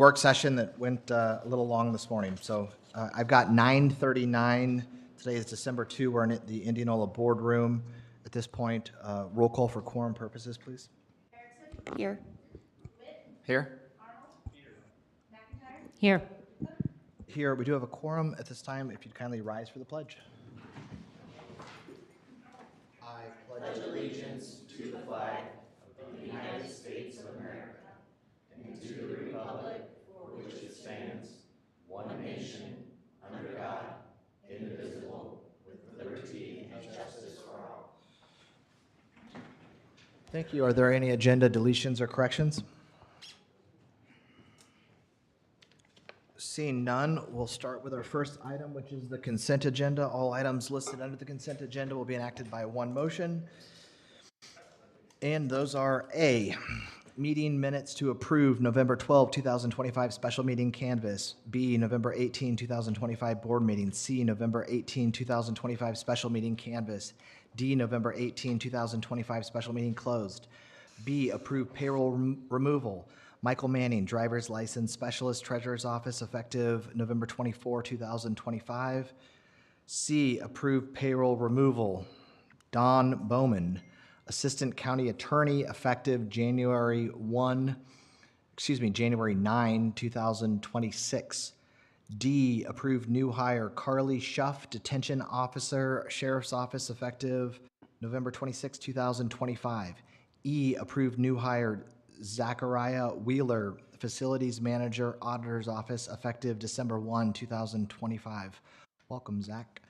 work session that went a little long this morning. So I've got 9:39. Today is December 2. We're in the Indianola boardroom at this point. Roll call for quorum purposes, please. Here. Here. Here. Here. We do have a quorum at this time. If you'd kindly rise for the pledge. I pledge allegiance to the flag of the United States of America and to the republic for which it stands, one nation, under God, indivisible, with liberty and justice for all. Thank you. Are there any agenda deletions or corrections? Seeing none, we'll start with our first item, which is the consent agenda. All items listed under the consent agenda will be enacted by one motion. And those are A, meeting minutes to approve November 12, 2025 special meeting canvas. B, November 18, 2025 board meeting. C, November 18, 2025 special meeting canvas. D, November 18, 2025 special meeting closed. B, approve payroll removal. Michael Manning, driver's license specialist, treasurer's office, effective November 24, 2025. C, approve payroll removal. Don Bowman, assistant county attorney, effective January 9, 2026. D, approve new hire Carly Schuff, detention officer, sheriff's office, effective November 26, 2025. E, approve new hire Zachariah Wheeler, facilities manager, auditor's office, effective December 1, 2025. Welcome, Zach.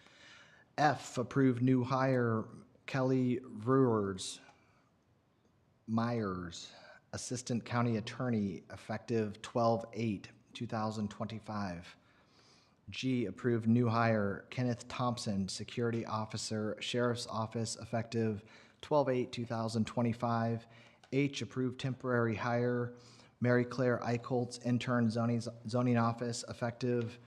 F, approve new hire Kelly Myers, assistant county attorney, effective 12/8/2025. G, approve new hire Kenneth Thompson, security officer, sheriff's office, effective 12/8/2025. H, approve temporary hire Mary Claire Eichholtz, intern zoning office, effective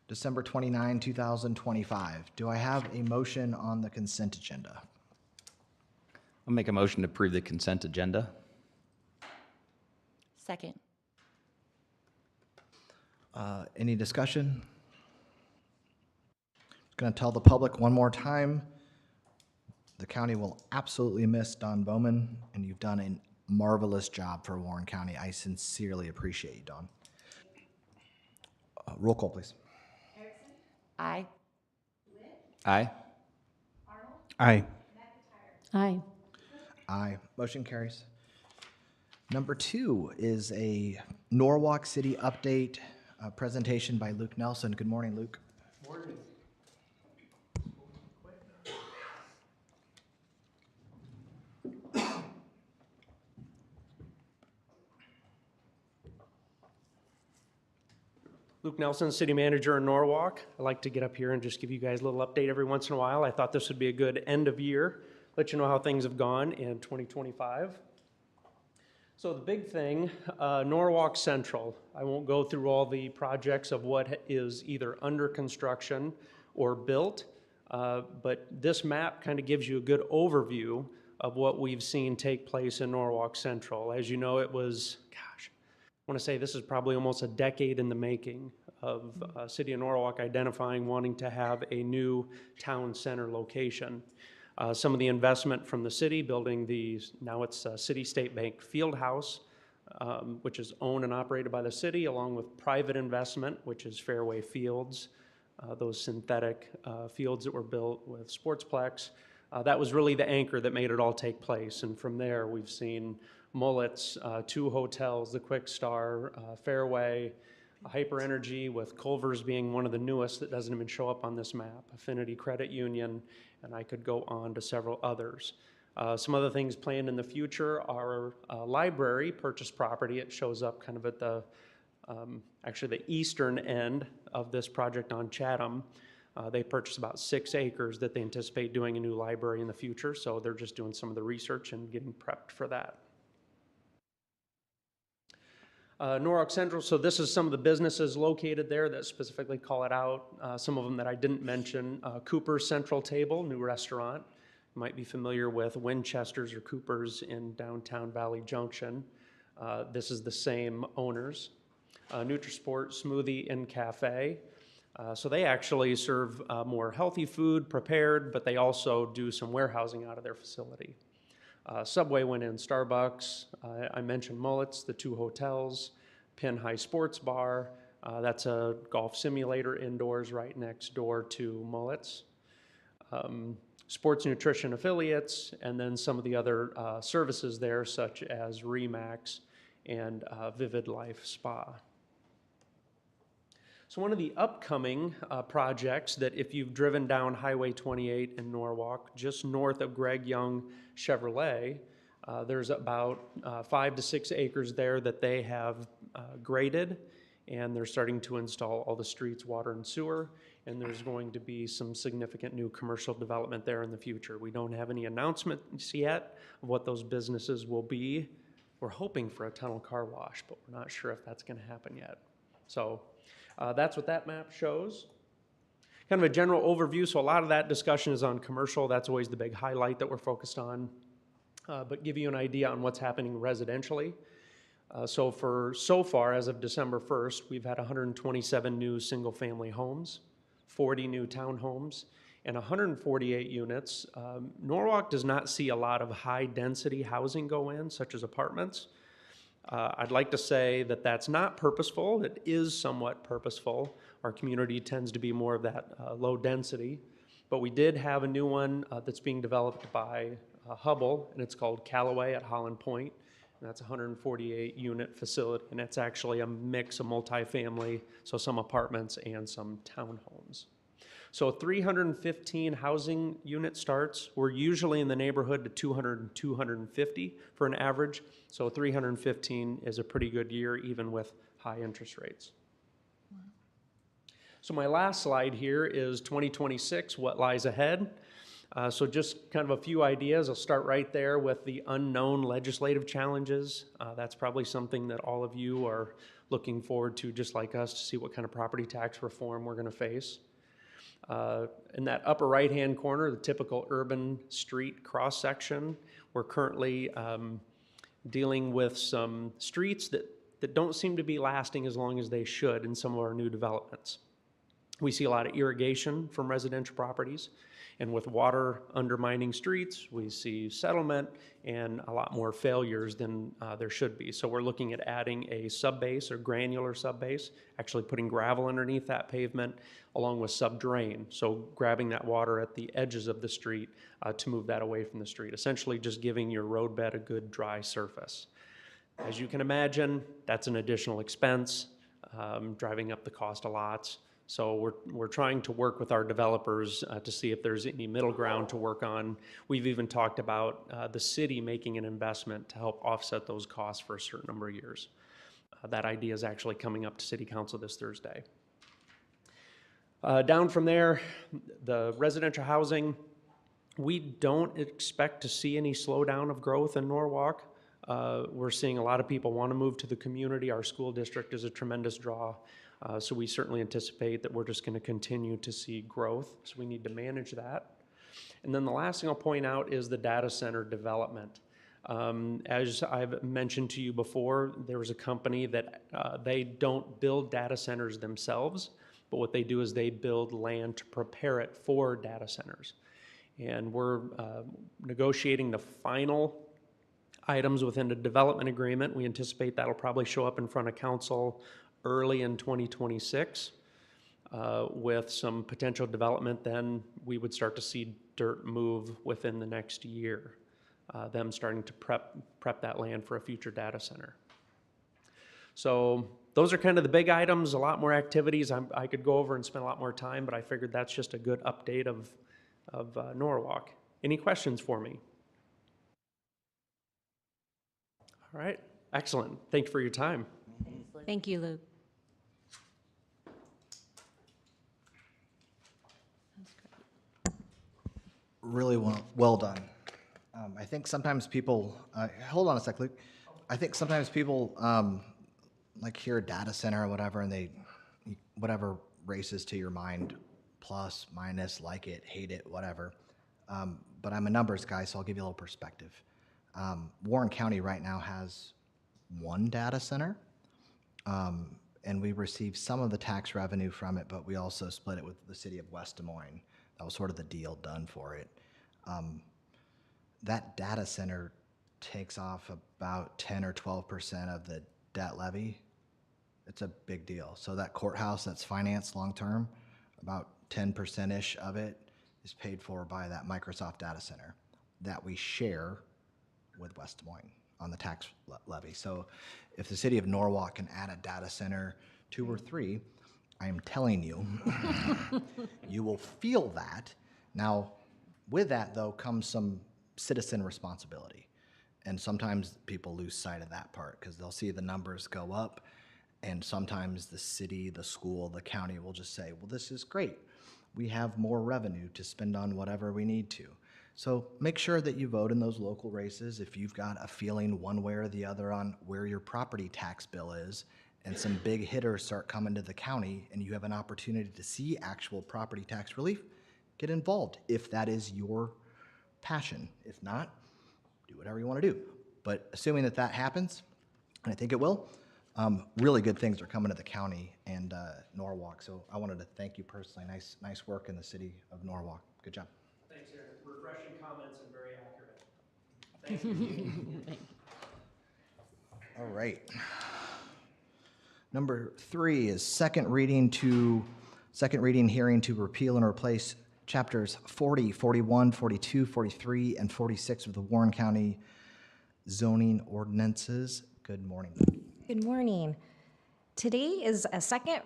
December 29, 2025. Do I have a motion on the consent agenda? I'll make a motion to approve the consent agenda. Second. Any discussion? Going to tell the public one more time. The county will absolutely miss Don Bowman, and you've done a marvelous job for Warren County. I sincerely appreciate you, Don. Roll call, please. Aye. Aye. Aye. Aye. Aye. Motion carries. Number 2 is a Norwalk City update presentation by Luke Nelson. Good morning, Luke. Morning. Luke Nelson, City Manager in Norwalk. I like to get up here and just give you guys a little update every once in a while. I thought this would be a good end of year, let you know how things have gone in 2025. So the big thing, Norwalk Central. I won't go through all the projects of what is either under construction or built, but this map kind of gives you a good overview of what we've seen take place in Norwalk Central. As you know, it was, I want to say this is probably almost a decade in the making of City of Norwalk identifying wanting to have a new town center location. Some of the investment from the city building now it's City State Bank Field House, which is owned and operated by the city, along with private investment, which is Fairway Fields, those synthetic fields that were built with Sportsplex. That was really the anchor that made it all take place. And from there, we've seen Mullet's, 2 hotels, the Quick Star, Fairway, Hyper Energy, with Culver's being one of the newest that doesn't even show up on this map, Affinity Credit Union, and I could go on to several others. Some other things planned in the future are library purchase property. It shows up kind of at the, actually the eastern end of this project on Chatham. They purchased about 6 acres that they anticipate doing a new library in the future, so they're just doing some of the research and getting prepped for that. Norwalk Central, so this is some of the businesses located there that specifically call it out. Some of them that I didn't mention. Cooper's Central Table, new restaurant. You might be familiar with Winchester's or Cooper's in downtown Valley Junction. This is the same owners. Nutrisport Smoothie and Cafe. So they actually serve more healthy food prepared, but they also do some warehousing out of their facility. Subway went in, Starbucks, I mentioned Mullets, the 2 hotels, Penn High Sports Bar, that's a golf simulator indoors right next door to Mullets. Sports nutrition affiliates, and then some of the other services there, such as Remax and Vivid Life Spa. So one of the upcoming projects that if you've driven down Highway 28 in Norwalk, just north of Greg Young Chevrolet, there's about 5 to 6 acres there that they have graded, and they're starting to install all the streets, water, and sewer, and there's going to be some significant new commercial development there in the future. We don't have any announcements yet of what those businesses will be. We're hoping for a tunnel car wash, but we're not sure if that's going to happen yet. So that's what that map shows. Kind of a general overview, so a lot of that discussion is on commercial. That's always the big highlight that we're focused on. But give you an idea on what's happening residentially. So far, as of December 1st, we've had 127 new single-family homes, 40 new townhomes, and 148 units. Norwalk does not see a lot of high-density housing go in, such as apartments. I'd like to say that that's not purposeful. It is somewhat purposeful. Our community tends to be more of that low density. But we did have a new one that's being developed by Hubble, and it's called Callaway at Holland Point. And that's a 148 unit facility, and it's actually a mix of multifamily, so some apartments and some townhomes. So 315 housing unit starts. We're usually in the neighborhood to 200 and 250 for an average. So 315 is a pretty good year, even with high interest rates. So my last slide here is 2026, what lies ahead. So just kind of a few ideas. I'll start right there with the unknown legislative challenges. That's probably something that all of you are looking forward to, just like us, to see what kind of property tax reform we're going to face. In that upper right-hand corner, the typical urban street cross-section, we're currently dealing with some streets that don't seem to be lasting as long as they should in some of our new developments. We see a lot of irrigation from residential properties, and with water undermining streets, we see settlement and a lot more failures than there should be. So we're looking at adding a subbase or granular subbase, actually putting gravel underneath that pavement along with subdrain. So grabbing that water at the edges of the street to move that away from the street, essentially just giving your roadbed a good dry surface. As you can imagine, that's an additional expense, driving up the cost of lots. So we're trying to work with our developers to see if there's any middle ground to work on. We've even talked about the city making an investment to help offset those costs for a certain number of years. That idea is actually coming up to City Council this Thursday. Down from there, the residential housing, we don't expect to see any slowdown of growth in Norwalk. We're seeing a lot of people want to move to the community. Our school district is a tremendous draw. So we certainly anticipate that we're just going to continue to see growth. So we need to manage that. And then the last thing I'll point out is the data center development. As I've mentioned to you before, there was a company that they don't build data centers themselves, but what they do is they build land to prepare it for data centers. And we're negotiating the final items within the development agreement. We anticipate that'll probably show up in front of council early in 2026 with some potential development. Then we would start to see dirt move within the next year, them starting to prep that land for a future data center. So those are kind of the big items, a lot more activities. I could go over and spend a lot more time, but I figured that's just a good update of Norwalk. Any questions for me? All right, excellent. Thank you for your time. Thank you, Luke. Really well done. I think sometimes people, hold on a sec, Luke. I think sometimes people like hear data center or whatever, and whatever races to your mind, plus, minus, like it, hate it, whatever. But I'm a numbers guy, so I'll give you a little perspective. Warren County right now has one data center. And we received some of the tax revenue from it, but we also split it with the city of West Des Moines. That was sort of the deal done for it. That data center takes off about 10 or 12% of the debt levy. It's a big deal. So that courthouse that's financed long-term, about 10%-ish of it is paid for by that Microsoft data center that we share with West Des Moines on the tax levy. So if the city of Norwalk can add a data center, 2 or 3, I am telling you, you will feel that. Now, with that, though, comes some citizen responsibility. And sometimes people lose sight of that part because they'll see the numbers go up, and sometimes the city, the school, the county will just say, well, this is great. We have more revenue to spend on whatever we need to. So make sure that you vote in those local races if you've got a feeling one way or the other on where your property tax bill is, and some big hitters start coming to the county and you have an opportunity to see actual property tax relief, get involved if that is your passion. If not, do whatever you want to do. But assuming that that happens, and I think it will, really good things are coming to the county and Norwalk. So I wanted to thank you personally. Nice work in the city of Norwalk. Good job. Thanks, Aaron. Refreshing comments and very accurate. Thank you. All right. Number 3 is second reading hearing to repeal and replace chapters 40, 41, 42, 43, and 46 of the Warren County zoning ordinances. Good morning. Good morning. Today is a second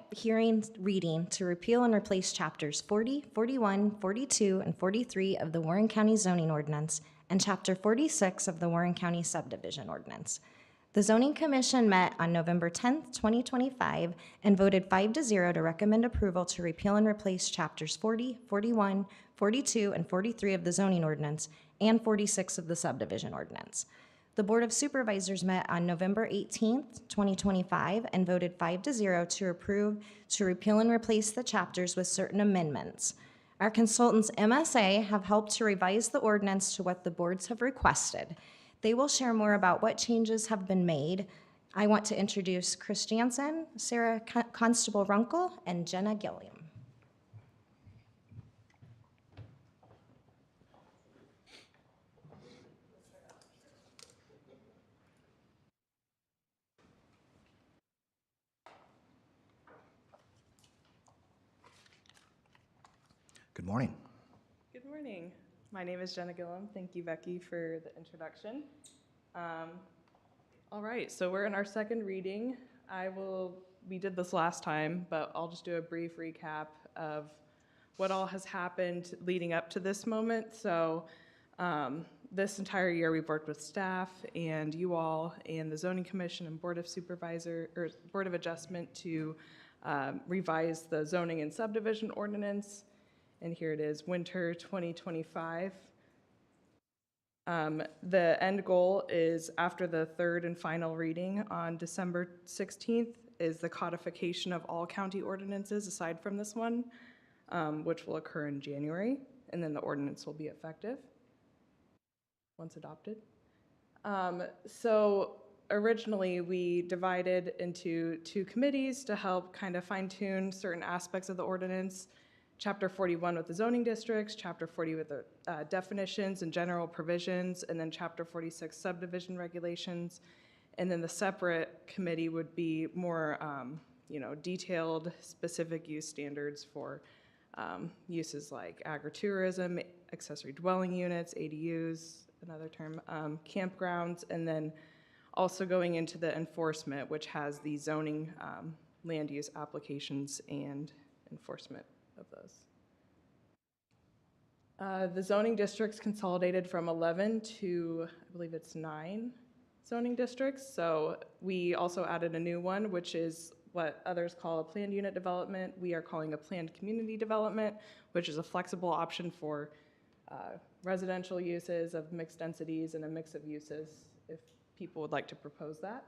reading to repeal and replace chapters 40, 41, 42, and 43 of the Warren County zoning ordinance and chapter 46 of the Warren County subdivision ordinance. The Zoning Commission met on November 10th, 2025, and voted 5-0 to recommend approval to repeal and replace chapters 40, 41, 42, and 43 of the zoning ordinance and 46 of the subdivision ordinance. The Board of Supervisors met on November 18th, 2025, and voted 5-0 to approve to repeal and replace the chapters with certain amendments. Our consultants, MSA, have helped to revise the ordinance to what the boards have requested. They will share more about what changes have been made. I want to introduce Chris Jansen, Sarah Constable-Runkle, and Jenna Gilliam. Good morning. Good morning. My name is Jenna Gillum. Thank you, Becky, for the introduction. All right, so we're in our second reading. We did this last time, but I'll just do a brief recap of what all has happened leading up to this moment. So this entire year, we've worked with staff and you all and the Zoning Commission and Board of Adjustment to revise the zoning and subdivision ordinance. And here it is, winter 2025. The end goal is, after the third and final reading on December 16th, is the codification of all county ordinances aside from this one, which will occur in January, and then the ordinance will be effective once adopted. So originally, we divided into 2 committees to help kind of fine-tune certain aspects of the ordinance. Chapter 41 with the zoning districts, Chapter 40 with the definitions and general provisions, and then Chapter 46 subdivision regulations. And then the separate committee would be more, detailed, specific use standards for uses like agritourism, accessory dwelling units, ADUs, another term, campgrounds, and then also going into the enforcement, which has the zoning land use applications and enforcement of those. The zoning districts consolidated from 11 to, I believe it's 9 zoning districts. So we also added a new one, which is what others call a planned unit development. We are calling a planned community development, which is a flexible option for residential uses of mixed densities and a mix of uses if people would like to propose that.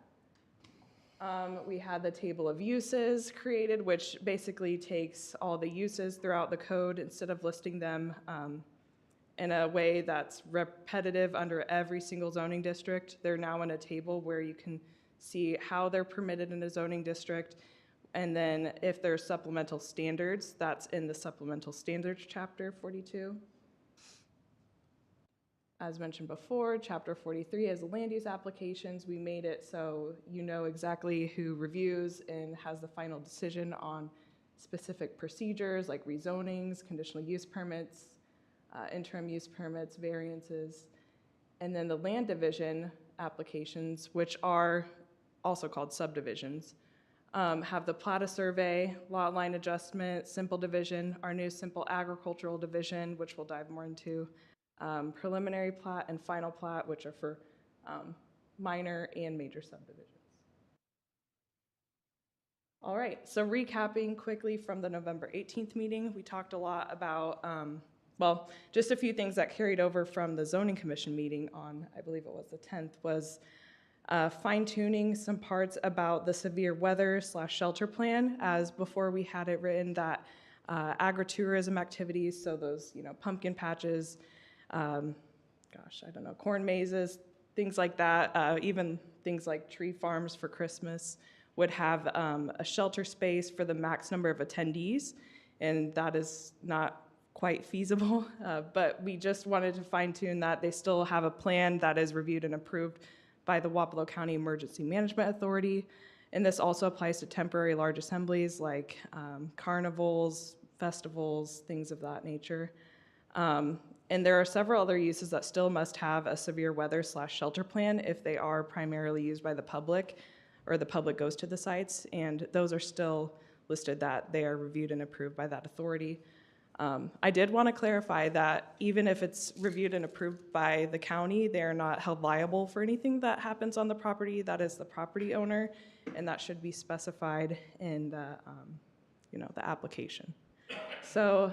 We had the table of uses created, which basically takes all the uses throughout the code instead of listing them in a way that's repetitive under every single zoning district. They're now in a table where you can see how they're permitted in a zoning district, and then if there's supplemental standards, that's in the supplemental standards chapter 42. As mentioned before, chapter 43 is the land use applications. We made it so you know exactly who reviews and has the final decision on specific procedures like rezonings, conditional use permits, interim use permits, variances. And then the land division applications, which are also called subdivisions, have the plata survey, lot line adjustment, simple division, our new simple agricultural division, which we'll dive more into, preliminary plat and final plat, which are for minor and major subdivisions. All right, so recapping quickly from the November 18th meeting, we talked a lot about, well, just a few things that carried over from the zoning commission meeting on, I believe it was the 10th, was fine-tuning some parts about the severe weather / shelter plan, as before we had it written that agritourism activities, so those, pumpkin patches, gosh, I don't know, corn mazes, things like that, even things like tree farms for Christmas would have a shelter space for the max number of attendees, and that is not quite feasible, but we just wanted to fine-tune that. They still have a plan that is reviewed and approved by the Wapello County Emergency Management Authority, and this also applies to temporary large assemblies like carnivals, festivals, things of that nature. And there are several other uses that still must have a severe weather / shelter plan if they are primarily used by the public or the public goes to the sites, and those are still listed that they are reviewed and approved by that authority. I did want to clarify that even if it's reviewed and approved by the county, they are not held liable for anything that happens on the property. That is the property owner, and that should be specified in the, the application. So,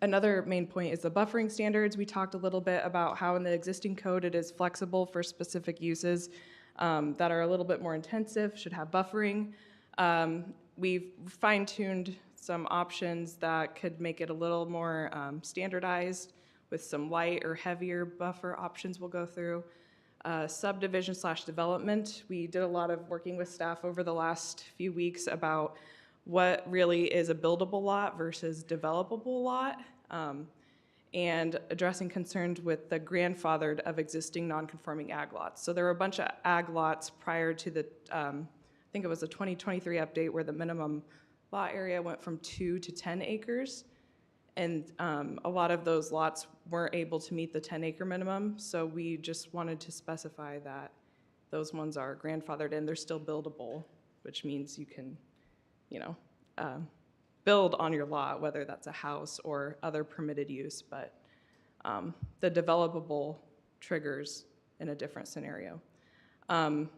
another main point is the buffering standards. We talked a little bit about how in the existing code it is flexible for specific uses that are a little bit more intensive, should have buffering. We've fine-tuned some options that could make it a little more standardized with some light or heavier buffer options we'll go through. Subdivision / development, we did a lot of working with staff over the last few weeks about what really is a buildable lot versus developable lot, and addressing concerns with the grandfathered of existing non-conforming ag lots. So there were a bunch of ag lots prior to the, I think it was a 2023 update where the minimum lot area went from 2 to 10 acres. And a lot of those lots weren't able to meet the 10-acre minimum. So we just wanted to specify that those ones are grandfathered in. They're still buildable, which means you can, build on your lot, whether that's a house or other permitted use, but the developable triggers in a different scenario. And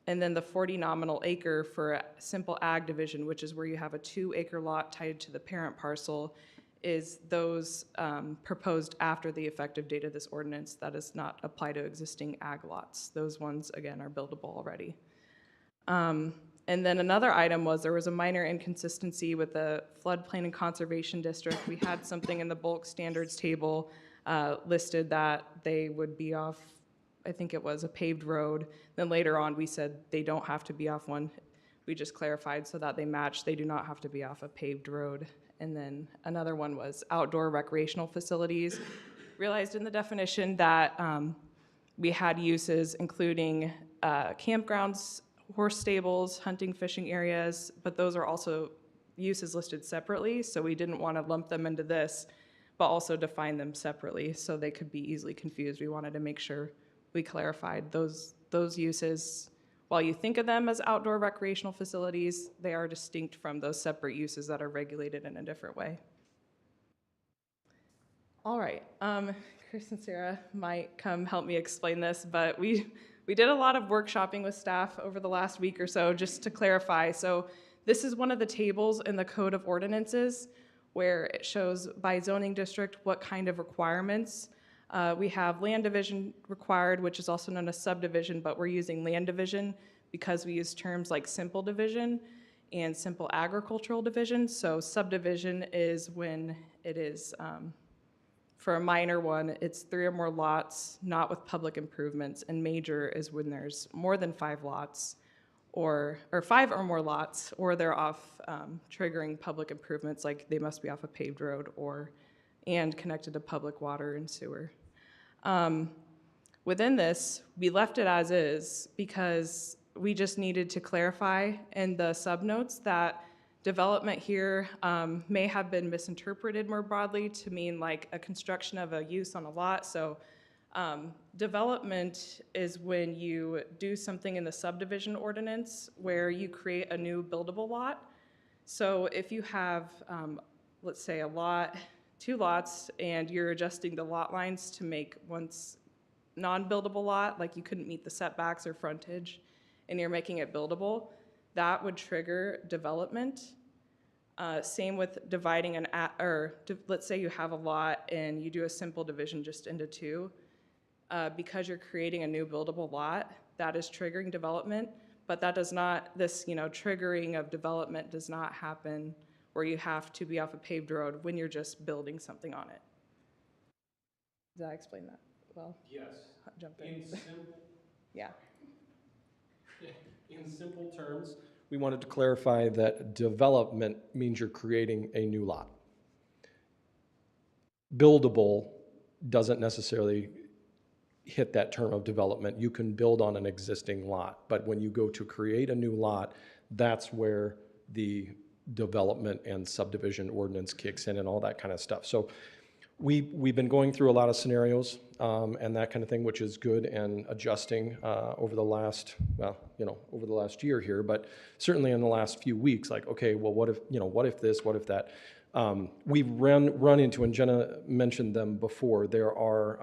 then the 40 nominal acre for a simple ag division, which is where you have a 2-acre lot tied to the parent parcel, is those proposed after the effective date of this ordinance. That does not apply to existing ag lots. Those ones, again, are buildable already. And then another item was there was a minor inconsistency with the floodplain and conservation district. We had something in the bulk standards table listed that they would be off, I think it was a paved road. Then later on, we said they don't have to be off one. We just clarified so that they match. They do not have to be off a paved road. And then another one was outdoor recreational facilities. Realized in the definition that we had uses including campgrounds, horse stables, hunting, fishing areas, but those are also uses listed separately, so we didn't want to lump them into this, but also define them separately so they could be easily confused. We wanted to make sure we clarified those uses. While you think of them as outdoor recreational facilities, they are distinct from those separate uses that are regulated in a different way. All right, Chris and Sarah might come help me explain this, but we did a lot of workshopping with staff over the last week or so just to clarify. So this is one of the tables in the Code of Ordinances where it shows by zoning district what kind of requirements. We have land division required, which is also known as subdivision, but we're using land division because we use terms like simple division and simple agricultural division. So subdivision is when it is For a minor one, it's 3 or more lots, not with public improvements, and major is when there's more than 5 lots, or 5 or more lots, or they're off triggering public improvements, like they must be off a paved road and connected to public water and sewer. Within this, we left it as is because we just needed to clarify in the subnotes that development here may have been misinterpreted more broadly to mean like a construction of a use on a lot. So development is when you do something in the subdivision ordinance where you create a new buildable lot. So if you have, let's say, a lot, 2 lots, and you're adjusting the lot lines to make one's non-buildable lot, like you couldn't meet the setbacks or frontage, and you're making it buildable, that would trigger development. Same with dividing let's say you have a lot and you do a simple division just into 2. Because you're creating a new buildable lot, that is triggering development, but that does not, triggering of development does not happen where you have to be off a paved road when you're just building something on it. Did I explain that well? Yes. Jump in. Yeah. In simple terms, we wanted to clarify that development means you're creating a new lot. Buildable doesn't necessarily hit that term of development. You can build on an existing lot, but when you go to create a new lot, that's where the development and subdivision ordinance kicks in and all that kind of stuff. So we've been going through a lot of scenarios and that kind of thing, which is good, and adjusting over the last, over the last year here, but certainly in the last few weeks, like, okay, well, what if this, what if that? We've run into, and Jenna mentioned them before, there are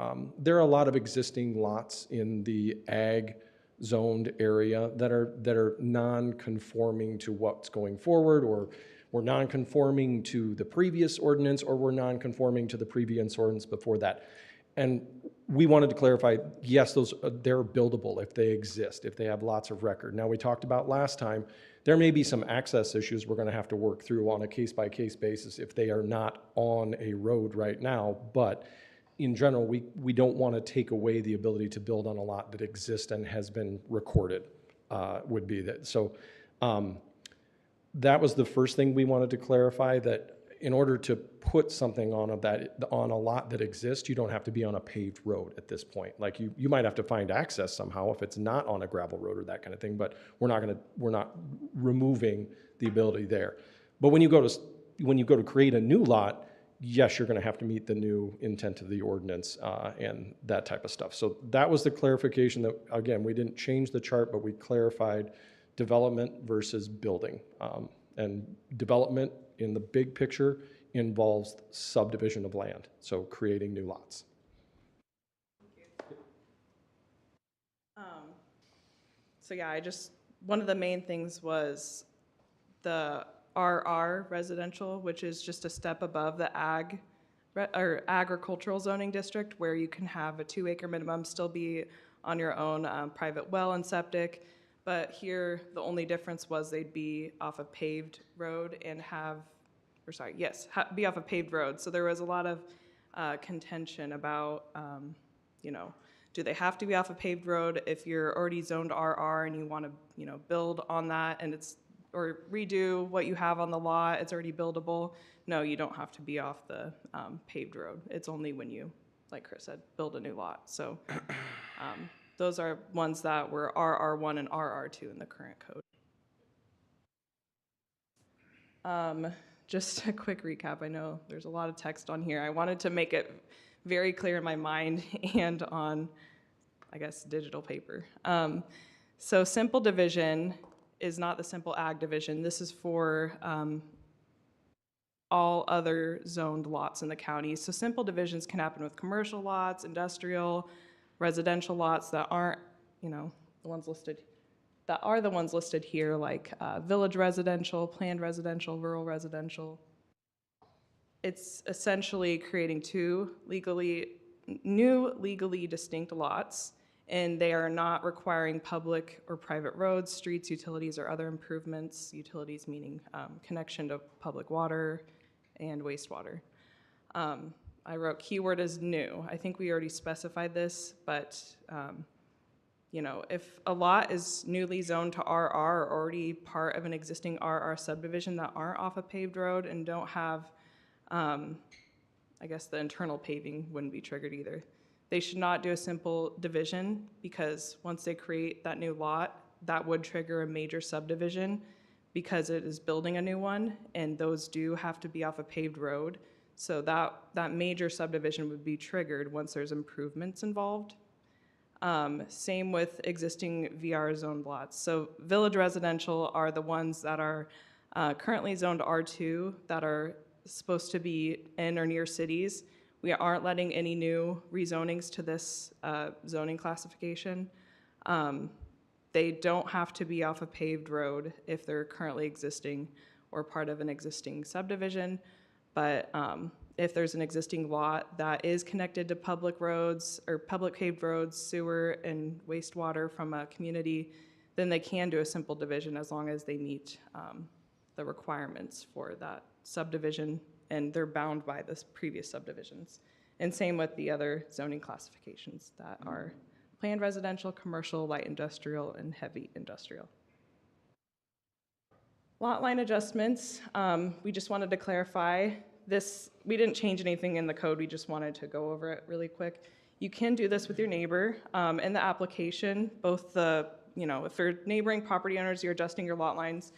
a lot of existing lots in the ag zoned area that are non-conforming to what's going forward, or we're non-conforming to the previous ordinance, or we're non-conforming to the previous ordinance before that. And we wanted to clarify, yes, they're buildable if they exist, if they have lots of record. Now, we talked about last time, there may be some access issues we're going to have to work through on a case-by-case basis if they are not on a road right now, but in general, we don't want to take away the ability to build on a lot that exists and has been recorded, would be that. So that was the first thing we wanted to clarify, that in order to put something on a lot that exists, you don't have to be on a paved road at this point. Like you might have to find access somehow if it's not on a gravel road or that kind of thing, but we're not removing the ability there. But when you go to create a new lot, yes, you're going to have to meet the new intent of the ordinance and that type of stuff. So that was the clarification that, again, we didn't change the chart, but we clarified development versus building. And development in the big picture involves subdivision of land, so creating new lots. So yeah, one of the main things was the RR residential, which is just a step above the agricultural zoning district, where you can have a 2-acre minimum, still be on your own private well and septic. But here, the only difference was they'd be off a paved road and be off a paved road. So there was a lot of contention about, do they have to be off a paved road if you're already zoned RR and you want to, build on that or redo what you have on the lot, it's already buildable. No, you don't have to be off the paved road. It's only when you, like Chris said, build a new lot. So those are ones that were RR1 and RR2 in the current code. Just a quick recap. I know there's a lot of text on here. I wanted to make it very clear in my mind and on, I guess, digital paper. So simple division is not the simple ag division. This is for all other zoned lots in the county. So simple divisions can happen with commercial lots, industrial, residential lots that aren't, the ones listed, that are the ones listed here, like village residential, planned residential, rural residential. It's essentially creating 2 new legally distinct lots, and they are not requiring public or private roads, streets, utilities, or other improvements. Utilities meaning connection to public water and wastewater. I wrote keyword is new. I think we already specified this, but you know, if a lot is newly zoned to RR or already part of an existing RR subdivision that aren't off a paved road and don't have, I guess the internal paving wouldn't be triggered either. They should not do a simple division because once they create that new lot, that would trigger a major subdivision because it is building a new one, and those do have to be off a paved road. So that major subdivision would be triggered once there's improvements involved. Same with existing VR zone lots. So village residential are the ones that are currently zoned R2 that are supposed to be in or near cities. We aren't letting any new rezonings to this zoning classification. They don't have to be off a paved road if they're currently existing or part of an existing subdivision. But if there's an existing lot that is connected to public roads or public paved roads, sewer, and wastewater from a community, then they can do a simple division as long as they meet the requirements for that subdivision, and they're bound by the previous subdivisions. And same with the other zoning classifications that are planned residential, commercial, light industrial, and heavy industrial. Lot line adjustments, we just wanted to clarify this. We didn't change anything in the code, we just wanted to go over it really quick. You can do this with your neighbor. In the application, both the, if you're neighboring property owners, you're adjusting your lot lines,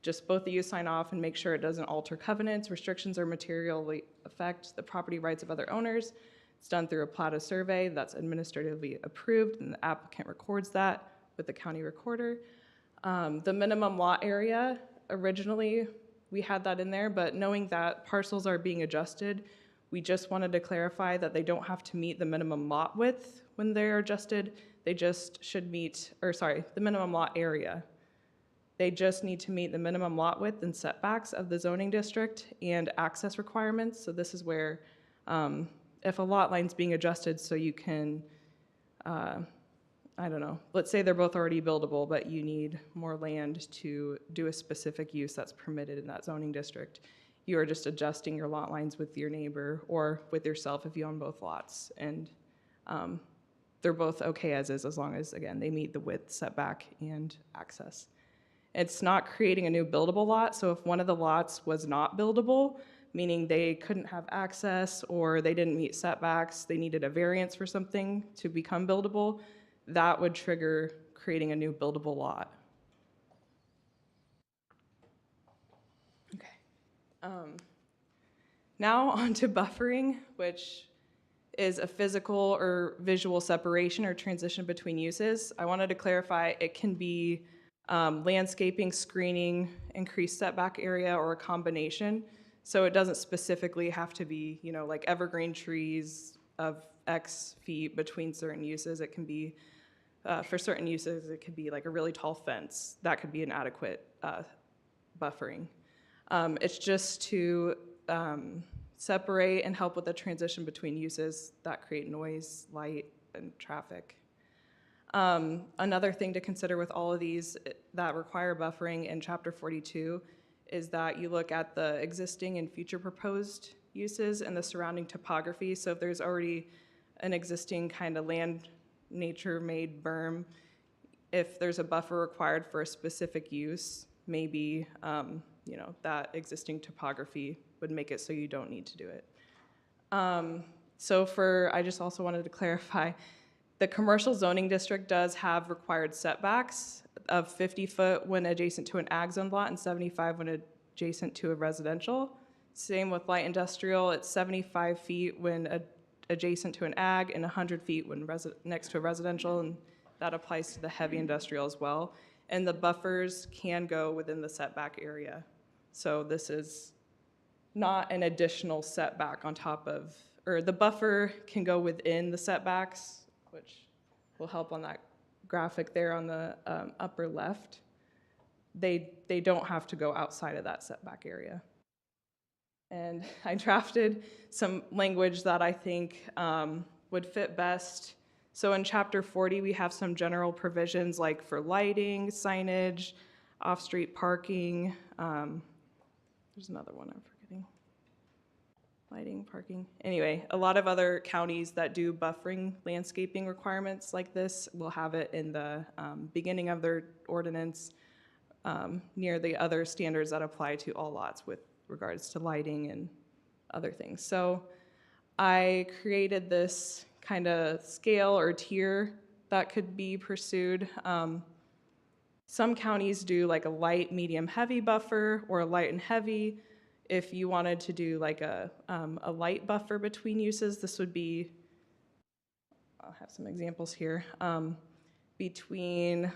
just both of you sign off and make sure it doesn't alter covenants, restrictions, or materially affect the property rights of other owners. It's done through a plat of survey that's administratively approved, and the applicant records that with the county recorder. The minimum lot area, originally we had that in there, but knowing that parcels are being adjusted, we just wanted to clarify that they don't have to meet the minimum lot width when they're adjusted. They just should meet, the minimum lot area. They just need to meet the minimum lot width and setbacks of the zoning district and access requirements. So this is where, if a lot line's being adjusted so you can, let's say they're both already buildable, but you need more land to do a specific use that's permitted in that zoning district. You are just adjusting your lot lines with your neighbor or with yourself if you own both lots. And they're both okay as is, as long as, again, they meet the width, setback, and access. It's not creating a new buildable lot, so if one of the lots was not buildable, meaning they couldn't have access or they didn't meet setbacks, they needed a variance for something to become buildable, that would trigger creating a new buildable lot. Okay. Now on to buffering, which is a physical or visual separation or transition between uses. I wanted to clarify it can be landscaping, screening, increased setback area, or a combination. So it doesn't specifically have to be, like evergreen trees of X feet between certain uses. It can be, for certain uses, it could be like a really tall fence. That could be an adequate buffering. It's just to separate and help with the transition between uses that create noise, light, and traffic. Another thing to consider with all of these that require buffering in Chapter 42 is that you look at the existing and future proposed uses and the surrounding topography. So if there's already an existing kind of land nature-made berm, if there's a buffer required for a specific use, maybe that existing topography would make it so you don't need to do it. I just also wanted to clarify, the commercial zoning district does have required setbacks of 50 foot when adjacent to an ag zone lot and 75 when adjacent to a residential. Same with light industrial, it's 75 feet when adjacent to an ag and 100 feet when next to a residential, and that applies to the heavy industrial as well. And the buffers can go within the setback area. So this is not an additional setback on top of, or the buffer can go within the setbacks, which will help on that graphic there on the upper left. They don't have to go outside of that setback area. And I drafted some language that I think would fit best. So in Chapter 40, we have some general provisions like for lighting, signage, off-street parking. There's another one I'm forgetting. lighting, parking. Anyway, a lot of other counties that do buffering landscaping requirements like this will have it in the beginning of their ordinance near the other standards that apply to all lots with regards to lighting and other things. So I created this kind of scale or tier that could be pursued. Some counties do like a light, medium, heavy buffer or a light and heavy. If you wanted to do like a light buffer between uses, this would be, I'll have some examples here, between,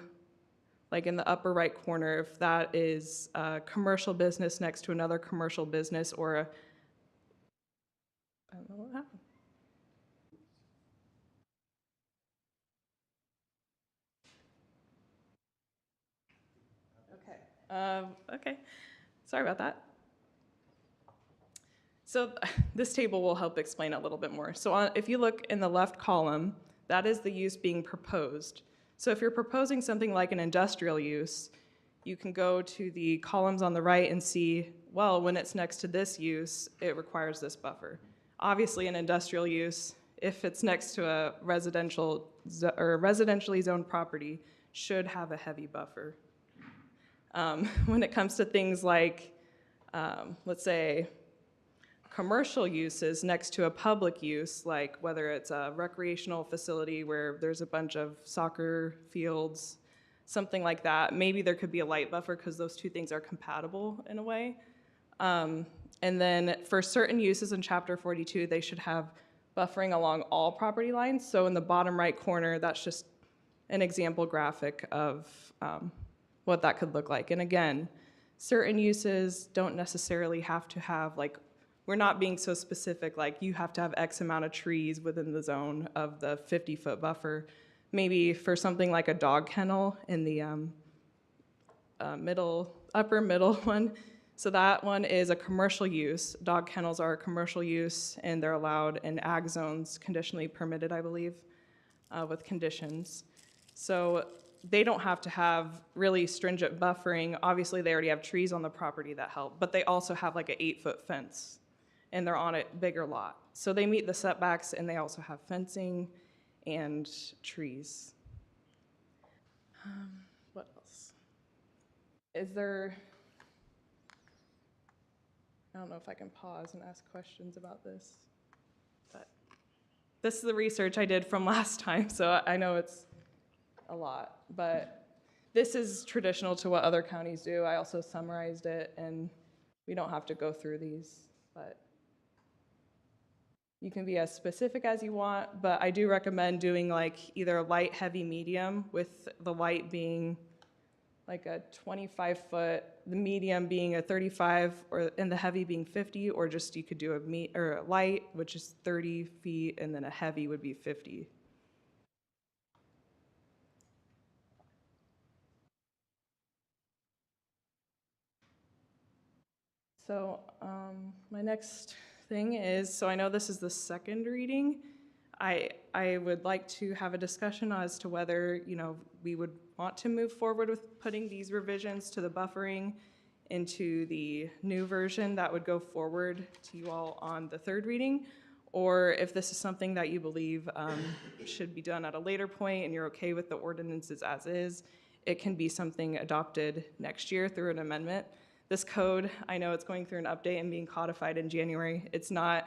like in the upper right corner, if that is a commercial business next to another commercial business or a, I don't know what happened. Okay, sorry about that. So this table will help explain a little bit more. So if you look in the left column, that is the use being proposed. So if you're proposing something like an industrial use, you can go to the columns on the right and see, well, when it's next to this use, it requires this buffer. Obviously, an industrial use, if it's next to a residential or residentially zoned property, should have a heavy buffer. When it comes to things like, let's say, commercial uses next to a public use, like whether it's a recreational facility where there's a bunch of soccer fields, something like that, maybe there could be a light buffer because those two things are compatible in a way. And then for certain uses in Chapter 42, they should have buffering along all property lines. So in the bottom right corner, that's just an example graphic of what that could look like. And again, certain uses don't necessarily have to have, like, we're not being so specific, like you have to have X amount of trees within the zone of the 50-foot buffer. Maybe for something like a dog kennel in the upper middle one. So that one is a commercial use. Dog kennels are a commercial use and they're allowed in ag zones, conditionally permitted, I believe, with conditions. So they don't have to have really stringent buffering. Obviously, they already have trees on the property that help, but they also have like an 8-foot fence and they're on a bigger lot. So they meet the setbacks and they also have fencing and trees. What else? Is there, I don't know if I can pause and ask questions about this, but this is the research I did from last time, so I know it's a lot, but this is traditional to what other counties do. I also summarized it, and we don't have to go through these, but you can be as specific as you want, but I do recommend doing like either a light, heavy, medium, with the light being like a 25-foot, the medium being a 35, and the heavy being 50, or just you could do a light, which is 30 feet, and then a heavy would be 50. So my next thing is, so I know this is the second reading. I would like to have a discussion as to whether, we would want to move forward with putting these revisions to the buffering into the new version that would go forward to you all on the third reading, or if this is something that you believe should be done at a later point and you're okay with the ordinances as is, it can be something adopted next year through an amendment. This code, I know it's going through an update and being codified in January. It's not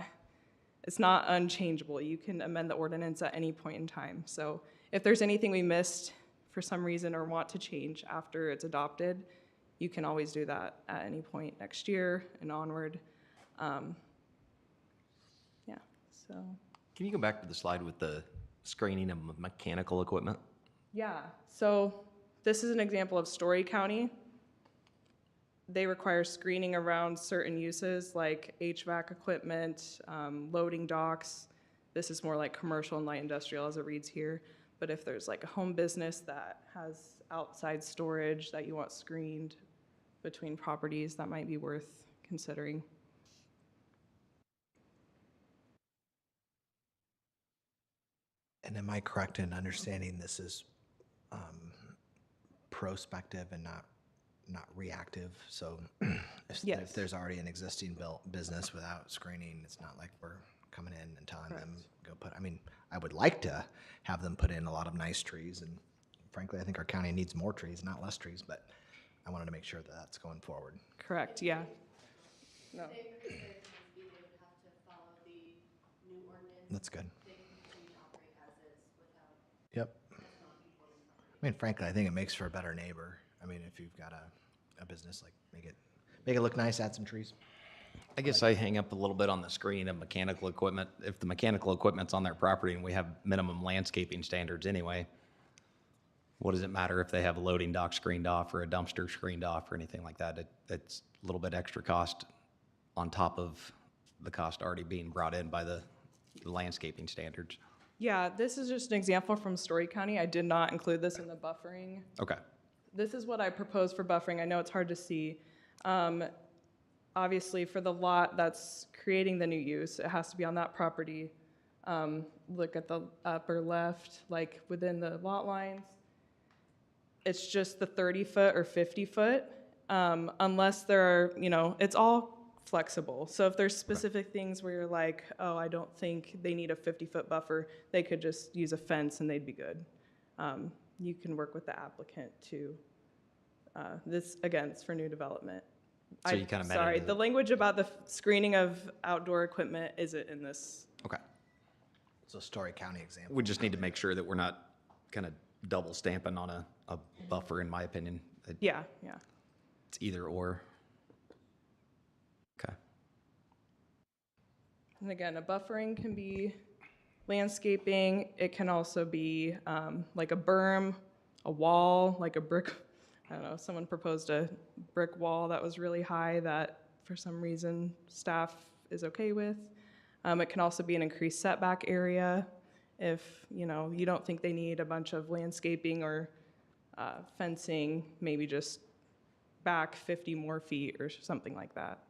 unchangeable. You can amend the ordinance at any point in time. So if there's anything we missed for some reason or want to change after it's adopted, you can always do that at any point next year and onward. Yeah, so. Can you go back to the slide with the screening of mechanical equipment? Yeah, so this is an example of Story County. They require screening around certain uses like HVAC equipment, loading docks. This is more like commercial and light industrial as it reads here. But if there's like a home business that has outside storage that you want screened between properties, that might be worth considering. And am I correct in understanding this is prospective and not not reactive. So Yes. if there's already an existing built business without screening, it's not like we're coming in and telling them go put. I mean, I would like to have them put in a lot of nice trees, and frankly, I think our county needs more trees, not less trees. But I wanted to make sure that that's going forward. Correct, yeah. No. That's good. Yep. I mean, frankly, I think it makes for a better neighbor. I mean, if you've got a business, like make it look nice, add some trees. I guess I hang up a little bit on the screening of mechanical equipment. If the mechanical equipment's on their property and we have minimum landscaping standards anyway, what does it matter if they have a loading dock screened off or a dumpster screened off or anything like that? It's a little bit extra cost on top of the cost already being brought in by the landscaping standards. Yeah, this is just an example from Story County. I did not include this in the buffering. Okay. This is what I proposed for buffering. I know it's hard to see. Obviously, for the lot that's creating the new use, it has to be on that property. Look at the upper left, like within the lot lines. It's just the 30-foot or 50-foot, unless there are, it's all flexible. So if there's specific things where you're like, oh, I don't think they need a 50-foot buffer, they could just use a fence and they'd be good. You can work with the applicant to, this, again, it's for new development. So you kind of met Sorry, into the language about the screening of outdoor equipment isn't in this. Okay. It's a Story County example. We just need to make sure that we're not kind of double stamping on a buffer, in my opinion. Yeah, yeah. It's either or. Okay. And again, a buffering can be landscaping. It can also be like a berm, a wall, like a brick. I don't know, someone proposed a brick wall that was really high that for some reason staff is okay with. It can also be an increased setback area if, you don't think they need a bunch of landscaping or fencing, maybe just back 50 more feet or something like that.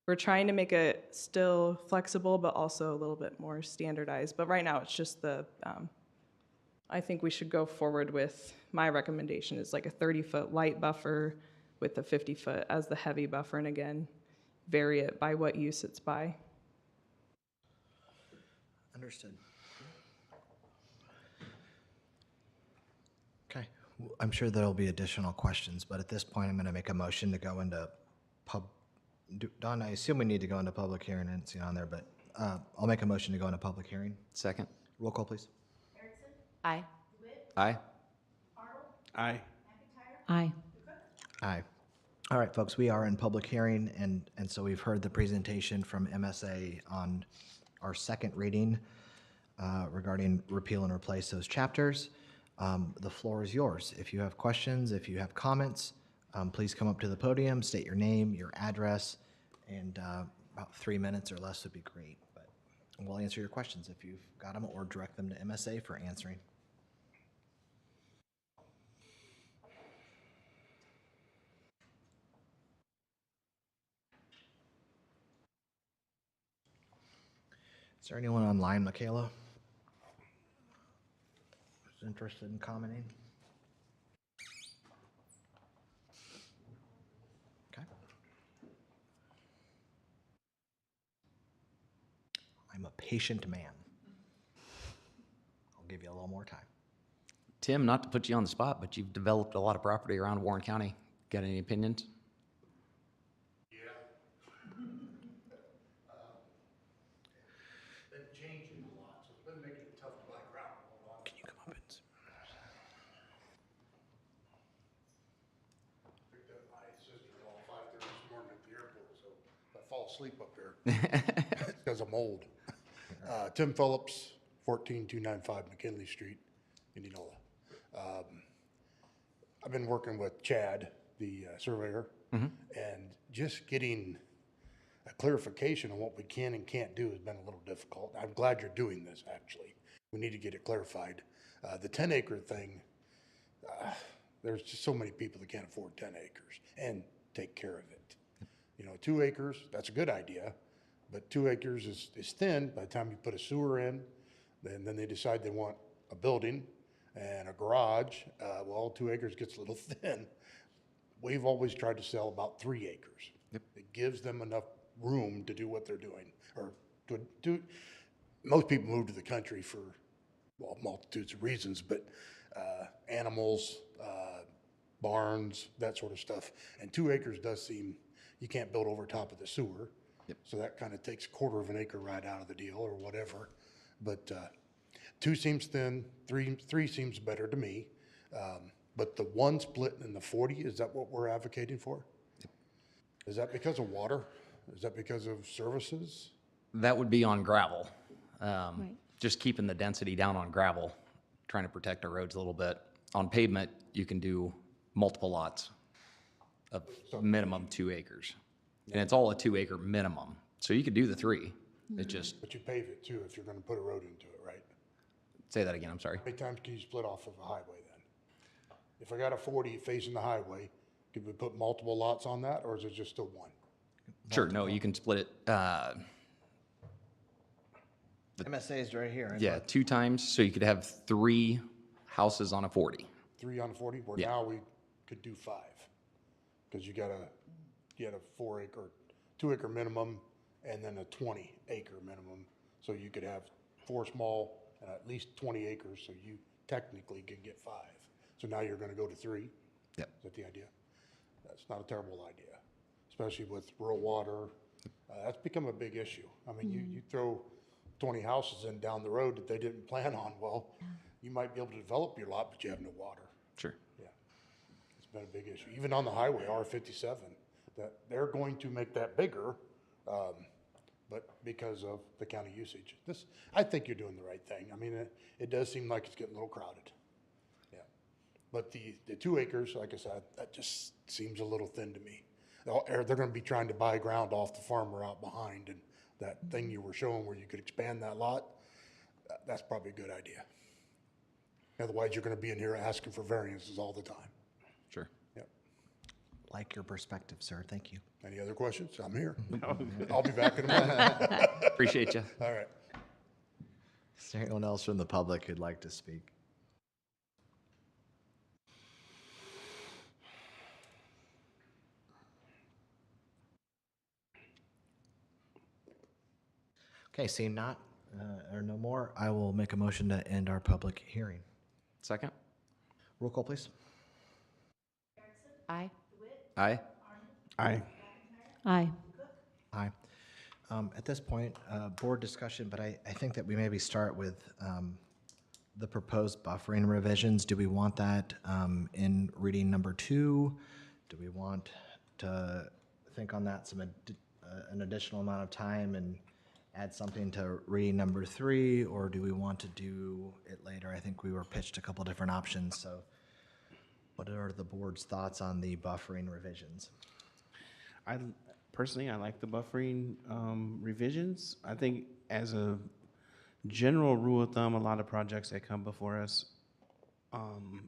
We're trying to make it still flexible, but also a little bit more standardized. But right now, it's just I think we should go forward with, my recommendation is like a 30-foot light buffer with a 50-foot as the heavy buffer, and again, vary it by what use it's by. Understood. Okay, I'm sure there'll be additional questions, but at this point, I'm going to make a motion to go into Don, I assume we need to go into public hearing. I didn't see it on there, but I'll make a motion to go into public hearing. Second. Roll call, please. Aye. Aye. Aye. Aye. Aye. All right, folks, we are in public hearing, and so we've heard the presentation from MSA on our second reading regarding repeal and replace those chapters. The floor is yours. If you have questions, if you have comments, please come up to the podium, state your name, your address, and about 3 minutes or less would be great. But we'll answer your questions if you've got them, or direct them to MSA for answering. Is there anyone online, Michaela, who's interested in commenting? Okay. I'm a patient man. I'll give you a little more time. Tim, not to put you on the spot, but you've developed a lot of property around Warren County. Got any opinions? Been changing a lot, so it's been making it tough to buy ground. Can you come up and? Picked up my sister-in-law 5:30 this morning at the airport, so if I fall asleep up there, it's because I'm old. Tim Phillips, 14295 McKinley Street, Indianola. I've been working with Chad, the surveyor, and just getting a clarification on what we can and can't do has been a little difficult. I'm glad you're doing this, actually. We need to get it clarified. The 10-acre thing, there's just so many people that can't afford 10 acres and take care of it. 2 acres, that's a good idea, but 2 acres is thin. By the time you put a sewer in, then they decide they want a building and a garage. Well, 2 acres gets a little thin. we've always tried to sell about 3 acres. Yep. It gives them enough room to do what they're doing, or to do, most people move to the country for, well, multitudes of reasons, but animals, barns, that sort of stuff. And 2 acres does seem, you can't build over top of the sewer. Yep. So that kind of takes 1/4 of an acre right out of the deal or whatever. But 2 seems thin, 3 seems better to me. But the 1 split in the 40, is that what we're advocating for? Is that because of water? Is that because of services? That would be on gravel. Right. Just keeping the density down on gravel, trying to protect our roads a little bit. On pavement, you can do multiple lots of minimum 2 acres. And it's all a 2 acre minimum. So you could do the 3. It just, But you pave it too if you're gonna put a road into it, right? say that again, I'm sorry. How many times can you split off of a highway then? If I got a 40 facing the highway, could we put multiple lots on that, or is it just still 1? Sure, no, you can split it, MSA is right here. yeah, 2 times, so you could have 3 houses on a 40. 3 on a 40, where Yeah. now we could do 5. Because you had a 4 acre, 2 acre minimum, and then a 20 acre minimum. So you could have 4 small and at least 20 acres, so you technically could get 5. So now you're gonna go to 3? Yep. Is that the idea? That's not a terrible idea, especially with rural water. That's become a big issue. I mean, you throw 20 houses in down the road that they didn't plan on, well, you might be able to develop your lot, but you have no water. Sure. Yeah, it's been a big issue. Even on the highway, R57, that they're going to make that bigger, but because of the county usage. I think you're doing the right thing. I mean, it does seem like it's getting a little crowded. Yeah, but the 2 acres, like I said, that just seems a little thin to me. They're going to be trying to buy ground off the farmer out behind, and that thing you were showing where you could expand that lot, that's probably a good idea. Otherwise, you're going to be in here asking for variances all the time. Sure. Yep. Like your perspective, sir. Thank you. Any other questions? I'm here. I'll be back in a minute. Appreciate you. All right. Is there anyone else from the public who'd like to speak? Okay, seeing not, or no more, I will make a motion to end our public hearing. Second? Roll call, please. Aye. Aye? Aye. Aye. Aye. At this point, board discussion, but I think that we maybe start with the proposed buffering revisions. Do we want that in reading number 2? Do we want to think on that an additional amount of time and add something to reading number 3, or do we want to do it later? I think we were pitched a couple different options, so what are the board's thoughts on the buffering revisions? Personally, I like the buffering revisions. I think as a general rule of thumb, a lot of projects that come before us,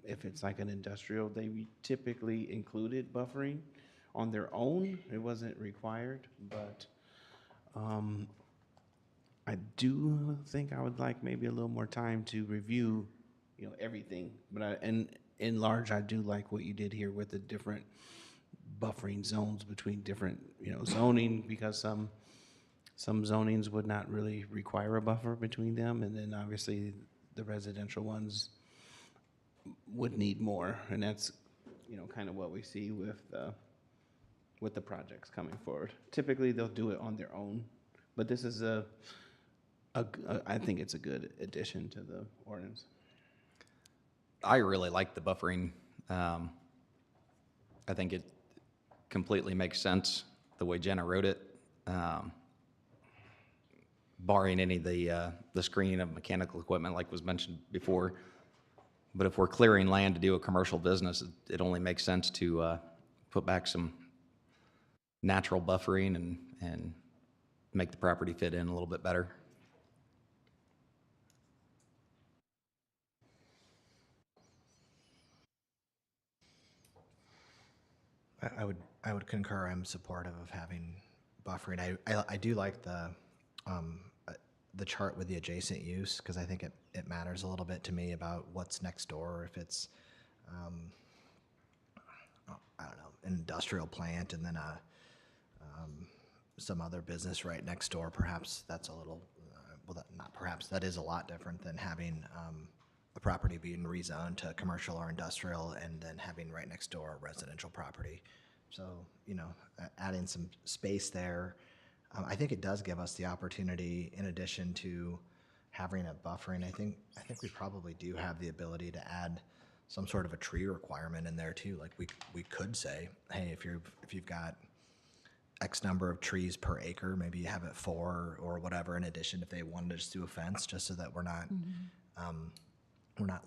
if it's like an industrial, they typically included buffering on their own. It wasn't required, but I do think I would like maybe a little more time to review, everything. But in large, I do like what you did here with the different buffering zones between different, zoning, because some zonings would not really require a buffer between them, and then obviously the residential ones would need more, and that's, kind of what we see with the projects coming forward. Typically, they'll do it on their own, but this is I think it's a good addition to the ordinance. I really like the buffering. I think it completely makes sense the way Jenna wrote it, barring any of the screening of mechanical equipment like was mentioned before. But if we're clearing land to do a commercial business, it only makes sense to put back some natural buffering and make the property fit in a little bit better. I would concur. I'm supportive of having buffering. I do like the chart with the adjacent use, because I think it matters a little bit to me about what's next door. If it's I don't know, an industrial plant and then some other business right next door, perhaps that's a little, not perhaps, that is a lot different than having a property being rezoned to commercial or industrial and then having right next door a residential property. So, adding some space there, I think it does give us the opportunity, in addition to having a buffering, I think we probably do have the ability to add some sort of a tree requirement in there too. Like we could say, hey, if you've got X number of trees per acre, maybe you have it 4 or whatever in addition if they wanted to just do a fence, just so that we're not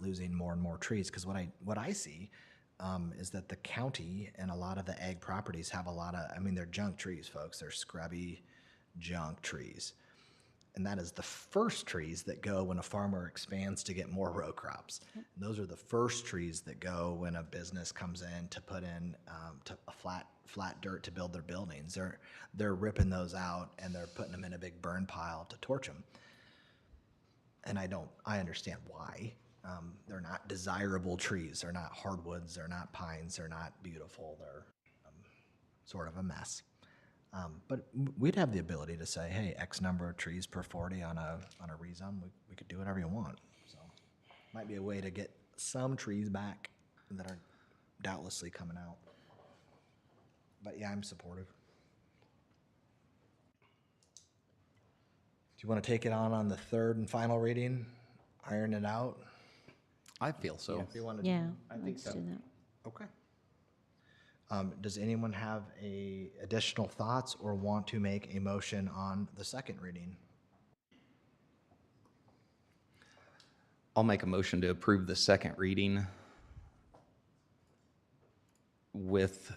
losing more and more trees. Because what I see is that the county and a lot of the ag properties have a lot of, they're junk trees, folks. They're scrubby junk trees. And that is the first trees that go when a farmer expands to get more row crops. And those are the first trees that go when a business comes in to put in to a flat dirt to build their buildings. They're ripping those out and they're putting them in a big burn pile to torch them. And I understand why. They're not desirable trees. They're not hardwoods. They're not pines. They're not beautiful. They're sort of a mess. But we'd have the ability to say, hey, X number of trees per 40 on a rezone. We could do whatever you want. So might be a way to get some trees back that are doubtlessly coming out. But yeah, I'm supportive. Do you want to take it on the third and final reading? Iron it out? I feel so. If you want to Yeah, I think let's so. do that. Okay. Does anyone have additional thoughts or want to make a motion on the second reading? I'll make a motion to approve the second reading with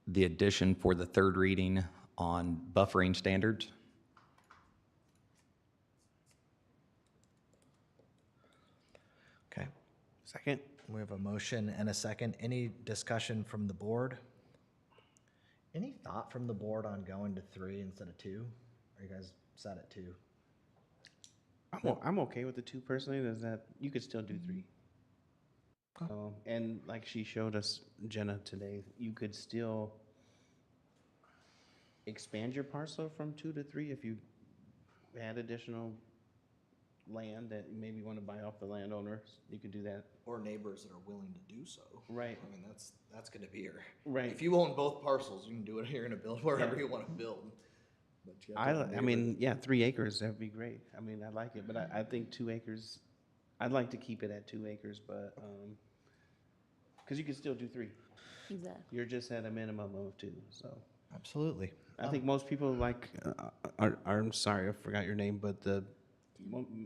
the addition for the third reading on buffering standards. Okay. Second? We have a motion and a second. Any discussion from the board? Any thought from the board on going to 3 instead of 2? Are you guys set at 2? I'm okay with the 2 personally. Is that you could still do 3. And like she showed us, Jenna, today, you could still expand your parcel from 2 to 3 if you had additional land that you maybe want to buy off the landowners. You could do that. Or neighbors that are willing to do so. Right. That's going to be your. Right. If you own both parcels, you can do it. You're going to build wherever you want to build. But you have to have I mean, neighbors. yeah, 3 acres, that'd be great. I mean, I like it, but I think 2 acres, I'd like to keep it at 2 acres, but, because you can still do 3. Exactly. You're just at a minimum of 2, so. Absolutely. I think most people like, I'm sorry, I forgot your name, but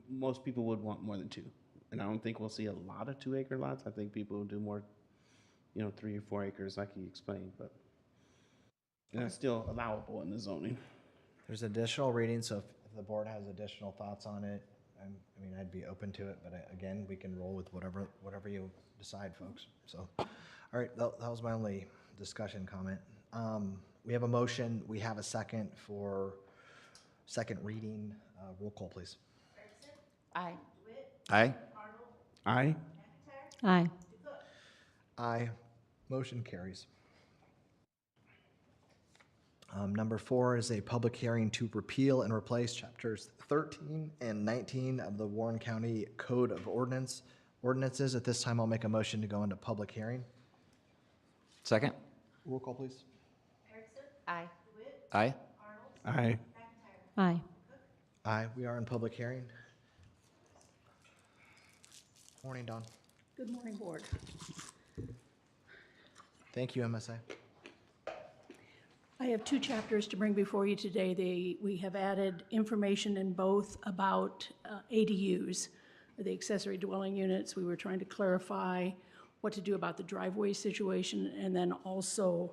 most people would want more than 2. And I don't think we'll see a lot of 2-acre lots. I think people will do more, 3 or 4 acres like you explained, but and that's still allowable in the zoning. There's additional reading, so if the board has additional thoughts on it, I'd be open to it, but again, we can roll with whatever you decide, folks. So, all right, that was my only discussion comment. We have a motion, we have a second for second reading. Roll call, please. Aye. Aye? Aye? Aye. Aye. Motion carries. Number 4 is a public hearing to repeal and replace chapters 13 and 19 of the Warren County Code of Ordinances. At this time, I'll make a motion to go into public hearing. Second? Roll call, please. Aye. Aye? Aye. Aye. Aye, we are in public hearing. Morning, Don. Good morning, Board. Thank you, MSA. I have 2 chapters to bring before you today. We have added information in both about ADUs, the accessory dwelling units. We were trying to clarify what to do about the driveway situation, and then also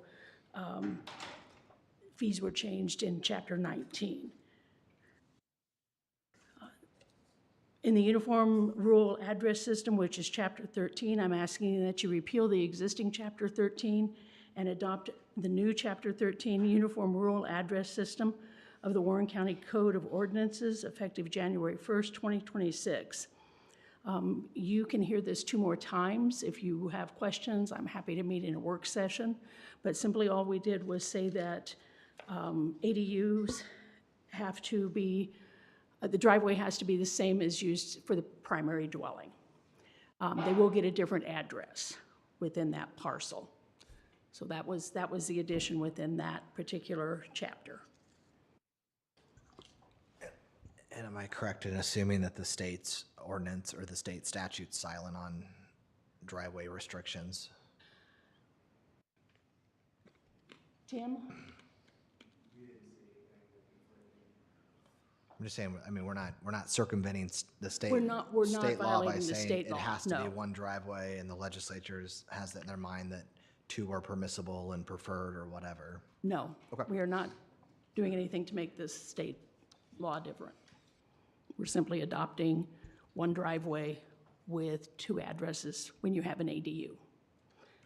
fees were changed in Chapter 19. In the Uniform Rural Address System, which is Chapter 13, I'm asking that you repeal the existing Chapter 13 and adopt the new Chapter 13 Uniform Rural Address System of the Warren County Code of Ordinances effective January 1st, 2026. You can hear this 2 more times. If you have questions, I'm happy to meet in a work session. But simply all we did was say that ADUs have to be, the driveway has to be the same as used for the primary dwelling. They will get a different address within that parcel. So that was the addition within that particular chapter. And am I correct in assuming that the state's ordinance or the state statute's silent on driveway restrictions? Tim? I'm just saying, I mean, we're not circumventing the state. We're not state law by violating the saying state it law, has to be no. one driveway, and the legislature has that in their mind that 2 are permissible and preferred or whatever. No. Okay. We are not doing anything to make this state law different. We're simply adopting one driveway with 2 addresses when you have an ADU.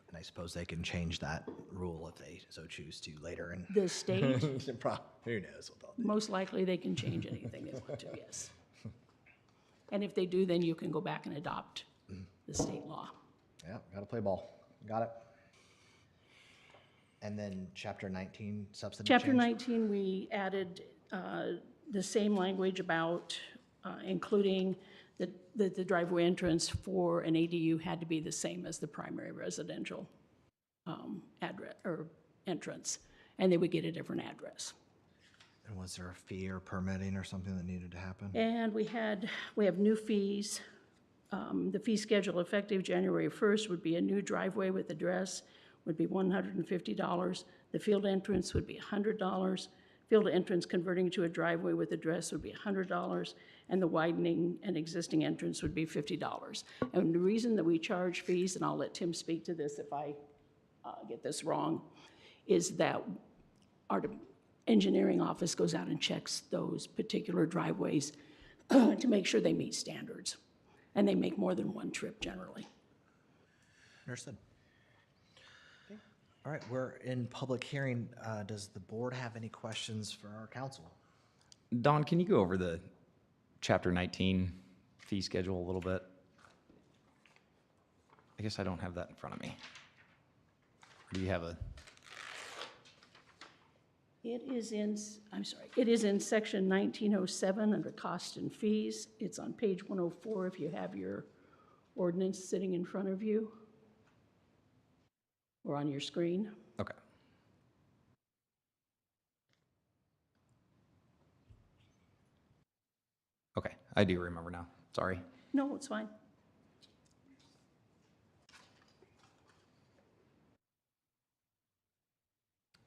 And I suppose they can change that rule if they so choose to later. And The state, who knows what they'll do. most likely they can change anything they want to, yes. And if they do, then you can go back and adopt the state law. Yeah, got to play ball. Got it. And then chapter 19, substantive Chapter change? 19, we added the same language about including that the driveway entrance for an ADU had to be the same as the primary residential address or entrance, and they would get a different address. And was there a fee or permitting or something that needed to happen? And we have new fees. The fee schedule effective January 1st would be a new driveway with address would be $150. The field entrance would be $100. Field entrance converting to a driveway with address would be $100, and the widening an existing entrance would be $50. And the reason that we charge fees, and I'll let Tim speak to this if I get this wrong, is that our engineering office goes out and checks those particular driveways to make sure they meet standards. And they make more than one trip generally. Understood. All right, we're in public hearing. Does the board have any questions for our council? Don, can you go over the chapter 19 fee schedule a little bit? I guess I don't have that in front of me. Or do you have a? It is in section 1907 under cost and fees. It's on page 104 if you have your ordinance sitting in front of you or on your screen. Okay. Okay, I do remember now. Sorry. No, it's fine.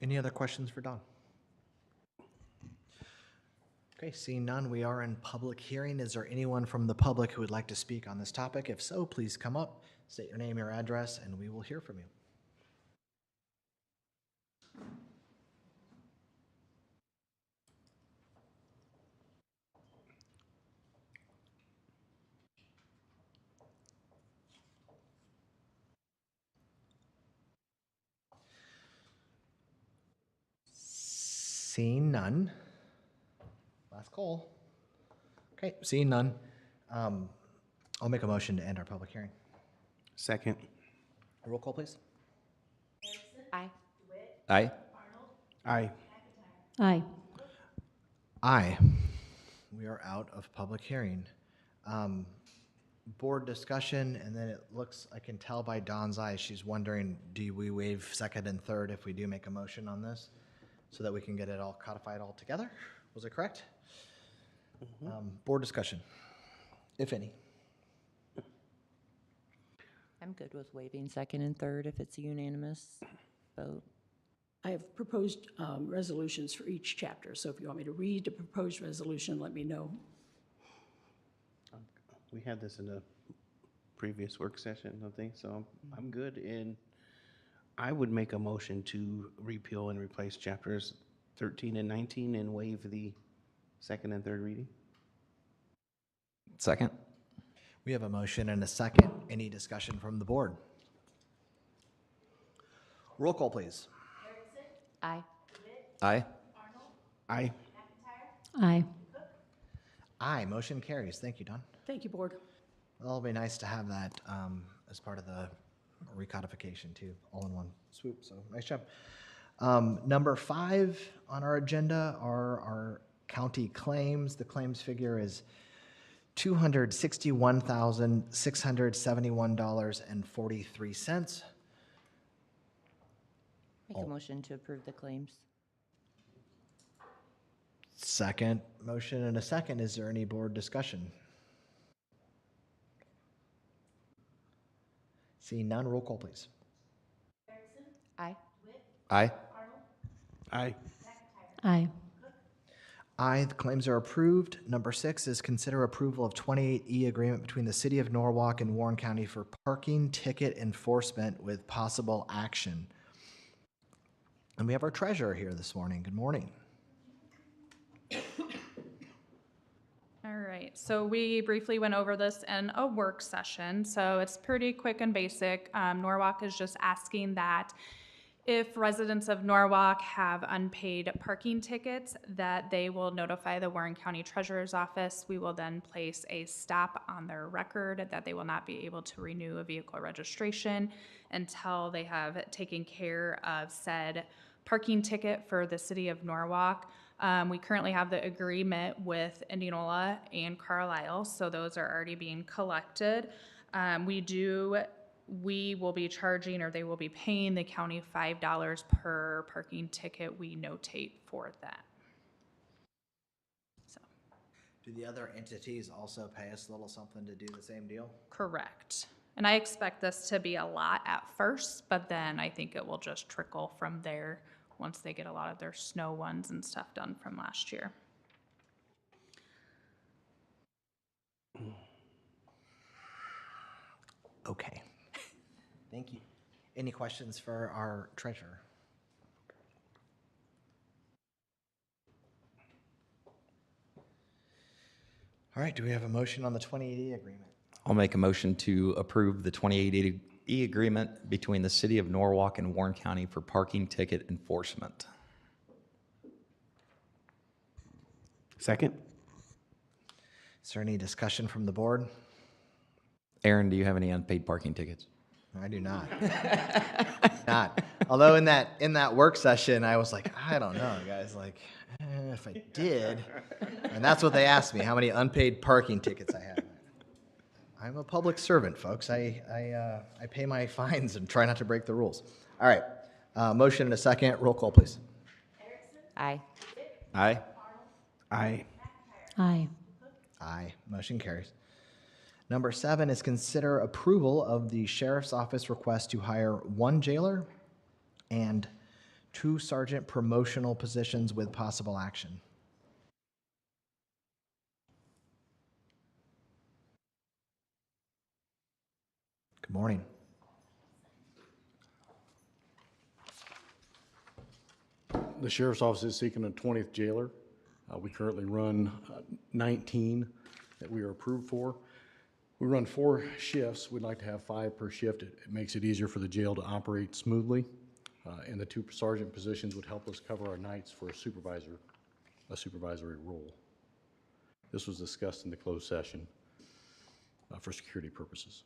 Any other questions for Don? Okay, seeing none, we are in public hearing. Is there anyone from the public who would like to speak on this topic? If so, please come up, state your name, your address, and we will hear from you. Seeing none. Last call. Okay, seeing none. I'll make a motion to end our public hearing. Second. Roll call, please. Aye. Aye. Aye. Aye. Aye. We are out of public hearing. Board discussion, and then it looks, I can tell by Dawn's eyes, she's wondering, do we waive second and third if we do make a motion on this? So that we can get it all codified all together? Was it correct? Board discussion, if any. I'm good with waiving second and third if it's a unanimous vote. I have proposed resolutions for each chapter, so if you want me to read the proposed resolution, let me know. We had this in a previous work session, I think, so I'm good. And I would make a motion to repeal and replace chapters 13 and 19 and waive the second and third reading. Second. We have a motion and a second. Any discussion from the board? Roll call, please. Aye. Aye. Aye. Aye. Aye, motion carries. Thank you, Don. Thank you, Board. Well, it'll be nice to have that as part of the recodification too, all in one swoop, so nice job. Number 5 on our agenda are our county claims. The claims figure is $261,671.43. Make a motion to approve the claims. Second motion and a second. Is there any board discussion? Seeing none, roll call, please. Aye. Aye. Aye. Aye. Aye, the claims are approved. Number 6 is consider approval of 28E agreement between the City of Norwalk and Warren County for parking ticket enforcement with possible action. And we have our treasurer here this morning. Good morning. All right, so we briefly went over this in a work session, so it's pretty quick and basic. Norwalk is just asking that if residents of Norwalk have unpaid parking tickets, that they will notify the Warren County Treasurer's Office. We will then place a stop on their record that they will not be able to renew a vehicle registration until they have taken care of said parking ticket for the city of Norwalk. We currently have the agreement with Indianola and Carlisle, so those are already being collected. We will be charging, or they will be paying the county $5 per parking ticket we notate for that. So, Do the other entities also pay us a little something to do the same deal? correct. And I expect this to be a lot at first, but then I think it will just trickle from there once they get a lot of their snow ones and stuff done from last year. Okay. Thank you. Any questions for our treasurer? All right, do we have a motion on the 28E agreement? I'll make a motion to approve the 28E agreement between the City of Norwalk and Warren County for parking ticket enforcement. Second? Is there any discussion from the board? Aaron, do you have any unpaid parking tickets? I do not. Not. Although in that work session, I was like, I don't know, guys. Like, if I did, and that's what they asked me, how many unpaid parking tickets I had. I'm a public servant, folks. I pay my fines and try not to break the rules. All right. Motion and a second. Roll call, please. Aye. Aye. Aye. Aye. Aye. Motion carries. Number 7 is consider approval of the sheriff's office request to hire 1 jailer and 2 sergeant promotional positions with possible action. Good morning. The sheriff's office is seeking a 20th jailer. We currently run 19 that we are approved for. We run 4 shifts. We'd like to have 5 per shift. It makes it easier for the jail to operate smoothly. And the 2 sergeant positions would help us cover our nights for a supervisory role. This was discussed in the closed session for security purposes.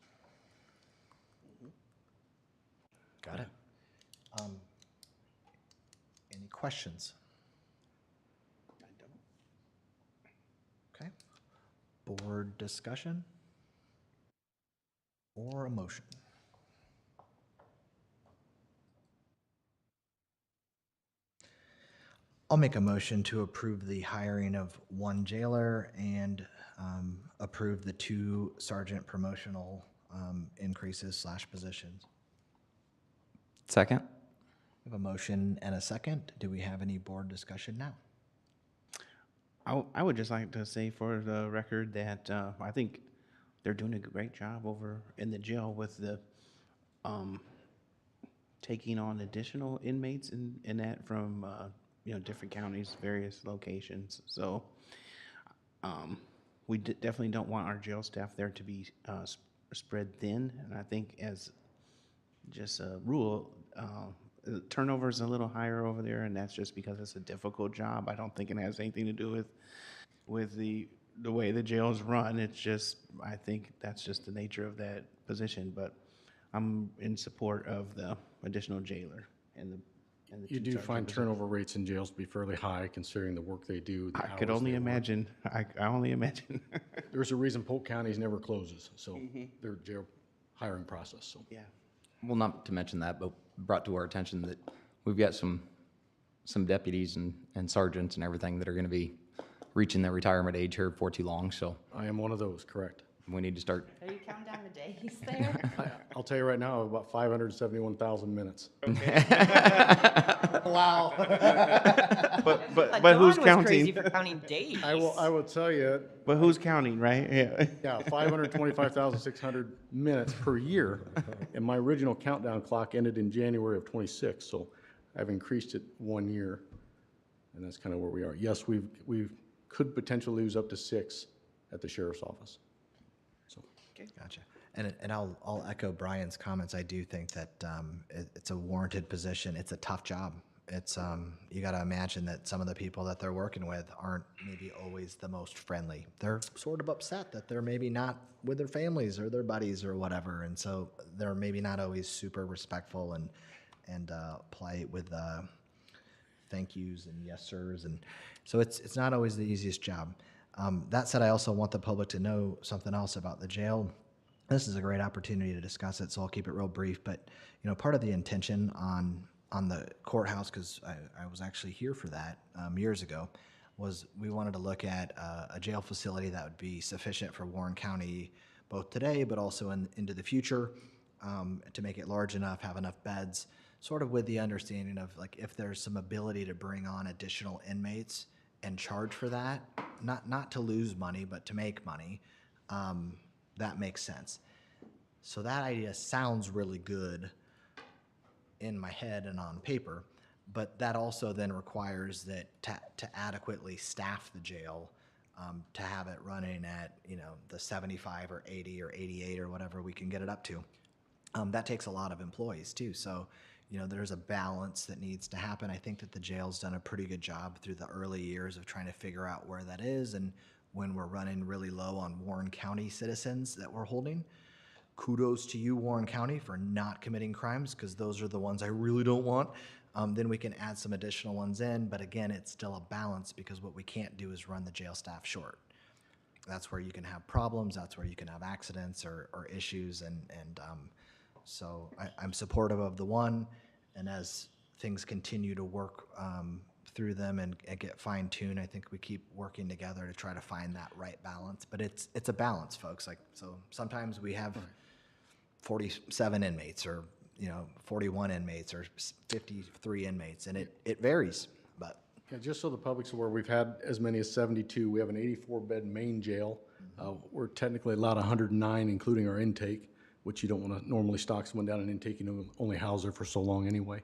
Got it. Any questions? Okay. Board discussion or a motion? I'll make a motion to approve the hiring of 1 jailer and approve the 2 sergeant promotional increases / positions. Second? We have a motion and a second. Do we have any board discussion now? I would just like to say for the record that I think they're doing a great job over in the jail with the taking on additional inmates in that from different counties, various locations. So we definitely don't want our jail staff there to be spread thin. And I think as just a rule, turnover is a little higher over there, and that's just because it's a difficult job. I don't think it has anything to do with the the way the jail's run, it's just, I think that's just the nature of that position, but I'm in support of the additional jailer and the You two do sergeant find positions. turnover rates in jails to be fairly high considering the work they do. the I could hours only they work. imagine, I only imagine. There's a reason Polk County's never closes, so Mm-hmm. their jail hiring process, so. Yeah. Well, not to mention that, but brought to our attention that we've got some deputies and sergeants and everything that are gonna be reaching their retirement age here before too long, so I am one of those, correct. we need to start. Are you counting down the days there? I'll tell you right now, I have about 571,000 minutes. Wow. But who's Dawn was crazy counting? for counting days. I will tell you, But who's counting, right? Yeah. yeah, 525,600 minutes per year. And my original countdown clock ended in January of '26, so I've increased it 1 year. And that's kind of where we are. Yes, we could potentially lose up to 6 at the sheriff's office. So, Gotcha. And I'll echo Brian's comments. I do think that it's a warranted position. It's a tough job. It's you got to imagine that some of the people that they're working with aren't maybe always the most friendly. They're sort of upset that they're maybe not with their families or their buddies or whatever, and so they're maybe not always super respectful and polite with thank yous and yes sirs, and so it's not always the easiest job. That said, I also want the public to know something else about the jail. This is a great opportunity to discuss it, so I'll keep it real brief. But part of the intention on the courthouse, because I was actually here for that years ago, was we wanted to look at a jail facility that would be sufficient for Warren County, both today but also into the future, to make it large enough, have enough beds, sort of with the understanding of like if there's some ability to bring on additional inmates and charge for that, not to lose money, but to make money. That makes sense. So that idea sounds really good in my head and on paper, but that also then requires that to adequately staff the jail, to have it running at the 75 or 80 or 88 or whatever we can get it up to. That takes a lot of employees too. So there's a balance that needs to happen. I think that the jail's done a pretty good job through the early years of trying to figure out where that is, and when we're running really low on Warren County citizens that we're holding. Kudos to you, Warren County, for not committing crimes, because those are the ones I really don't want. Then we can add some additional ones in, but again, it's still a balance, because what we can't do is run the jail staff short. That's where you can have problems, that's where you can have accidents or issues, and so I'm supportive of the one, and as things continue to work through them and get fine-tuned, I think we keep working together to try to find that right balance. But it's a balance, folks. Like, so sometimes we have 47 inmates or 41 inmates or 53 inmates, and it varies. But yeah, just so the public's aware, we've had as many as 72. We have an 84-bed main jail. We're technically allowed 109, including our intake, which you don't want to normally stock someone down in intake. You know, only house there for so long anyway.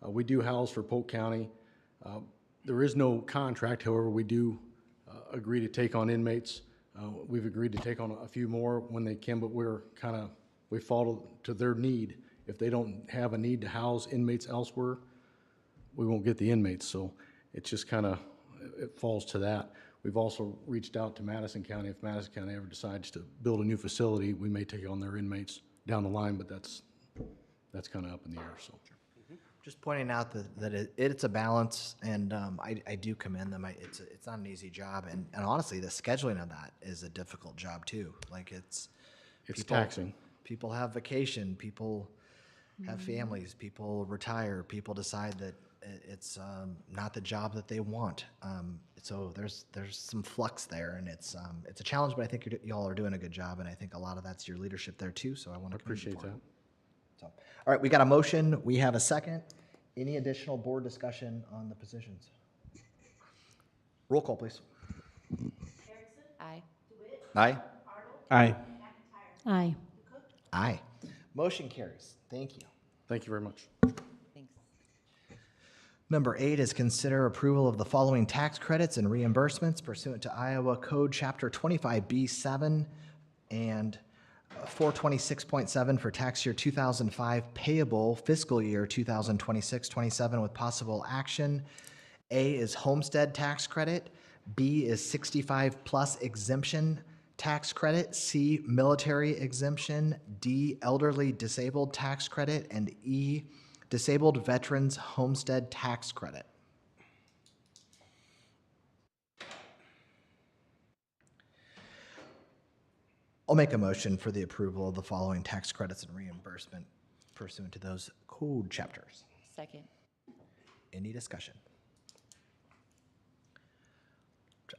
We do house for Polk County. There is no contract, however, we do agree to take on inmates. We've agreed to take on a few more when they can, but we follow to their need. If they don't have a need to house inmates elsewhere, we won't get the inmates, so it's just it falls to that. We've also reached out to Madison County. If Madison County ever decides to build a new facility, we may take on their inmates down the line, but that's kind of up in the air, so. just pointing out that it's a balance, and I do commend them. It's not an easy job, and honestly, the scheduling of that is a difficult job too. Like it's Taxing. People have vacation, people have families, people retire, people decide that it's not the job that they want. So there's some flux there, and it's a challenge, but I think y'all are doing a good job, and I think a lot of that's your leadership there too. So I want to Appreciate that. So, all right, we got a motion. We have a second. Any additional board discussion on the positions? Roll call, please. Aye. Aye? Aye. Aye. Aye. Motion carries. Thank you. Thank you very much. Thanks. Number 8 is consider approval of the following tax credits and reimbursements pursuant to Iowa Code Chapter 25B7 and 426.7 for tax year 2005 payable fiscal year 2026-27 with possible action. A is homestead tax credit. B is 65-plus exemption tax credit. C, military exemption. D, elderly disabled tax credit. And E, disabled veterans homestead tax credit. I'll make a motion for the approval of the following tax credits and reimbursement pursuant to those code chapters. Second. Any discussion?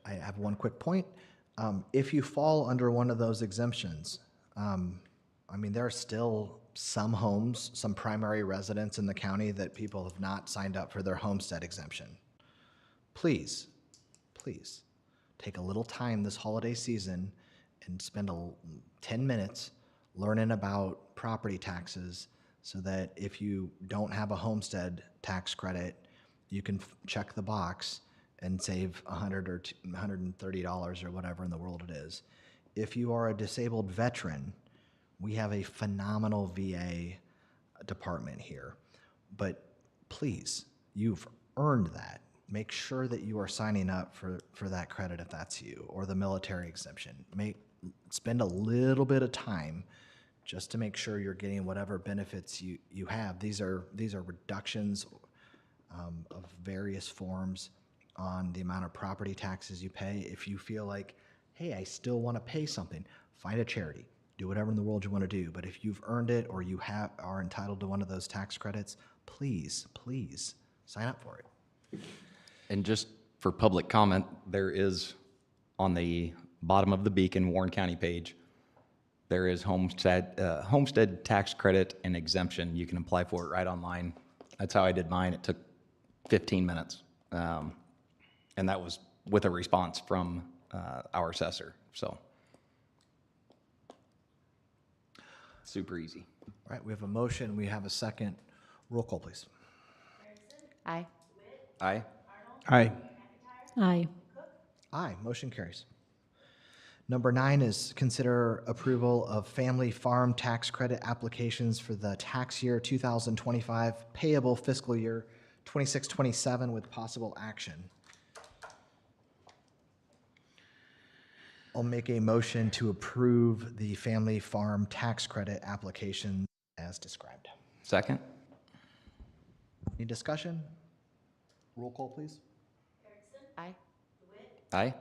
I have one quick point. If you fall under one of those exemptions, I mean, there are still some homes, some primary residents in the county that people have not signed up for their homestead exemption. Please, please, take a little time this holiday season and spend 10 minutes learning about property taxes so that if you don't have a homestead tax credit, you can check the box and save $100 or $130 or whatever in the world it is. If you are a disabled veteran, we have a phenomenal VA department here. But please, you've earned that. Make sure that you are signing up for that credit if that's you, or the military exemption. Spend a little bit of time just to make sure you're getting whatever benefits you have. These are reductions of various forms on the amount of property taxes you pay. If you feel like, hey, I still want to pay something, find a charity. Do whatever in the world you want to do. But if you've earned it or you are entitled to one of those tax credits, please, please sign up for it. And just for public comment, there is on the bottom of the Beacon Warren County page, there is homestead tax credit and exemption. You can apply for it right online. That's how I did mine. It took 15 minutes. And that was with a response from our assessor. So super easy. All right, we have a motion. We have a second. Roll call, please. Aye. Aye. Aye. Aye. Aye, motion carries. Number 9 is consider approval of family farm tax credit applications for the tax year 2025, payable fiscal year 26-27 with possible action. I'll make a motion to approve the family farm tax credit application as described. Second? Any discussion? Roll call, please. Aye. Aye.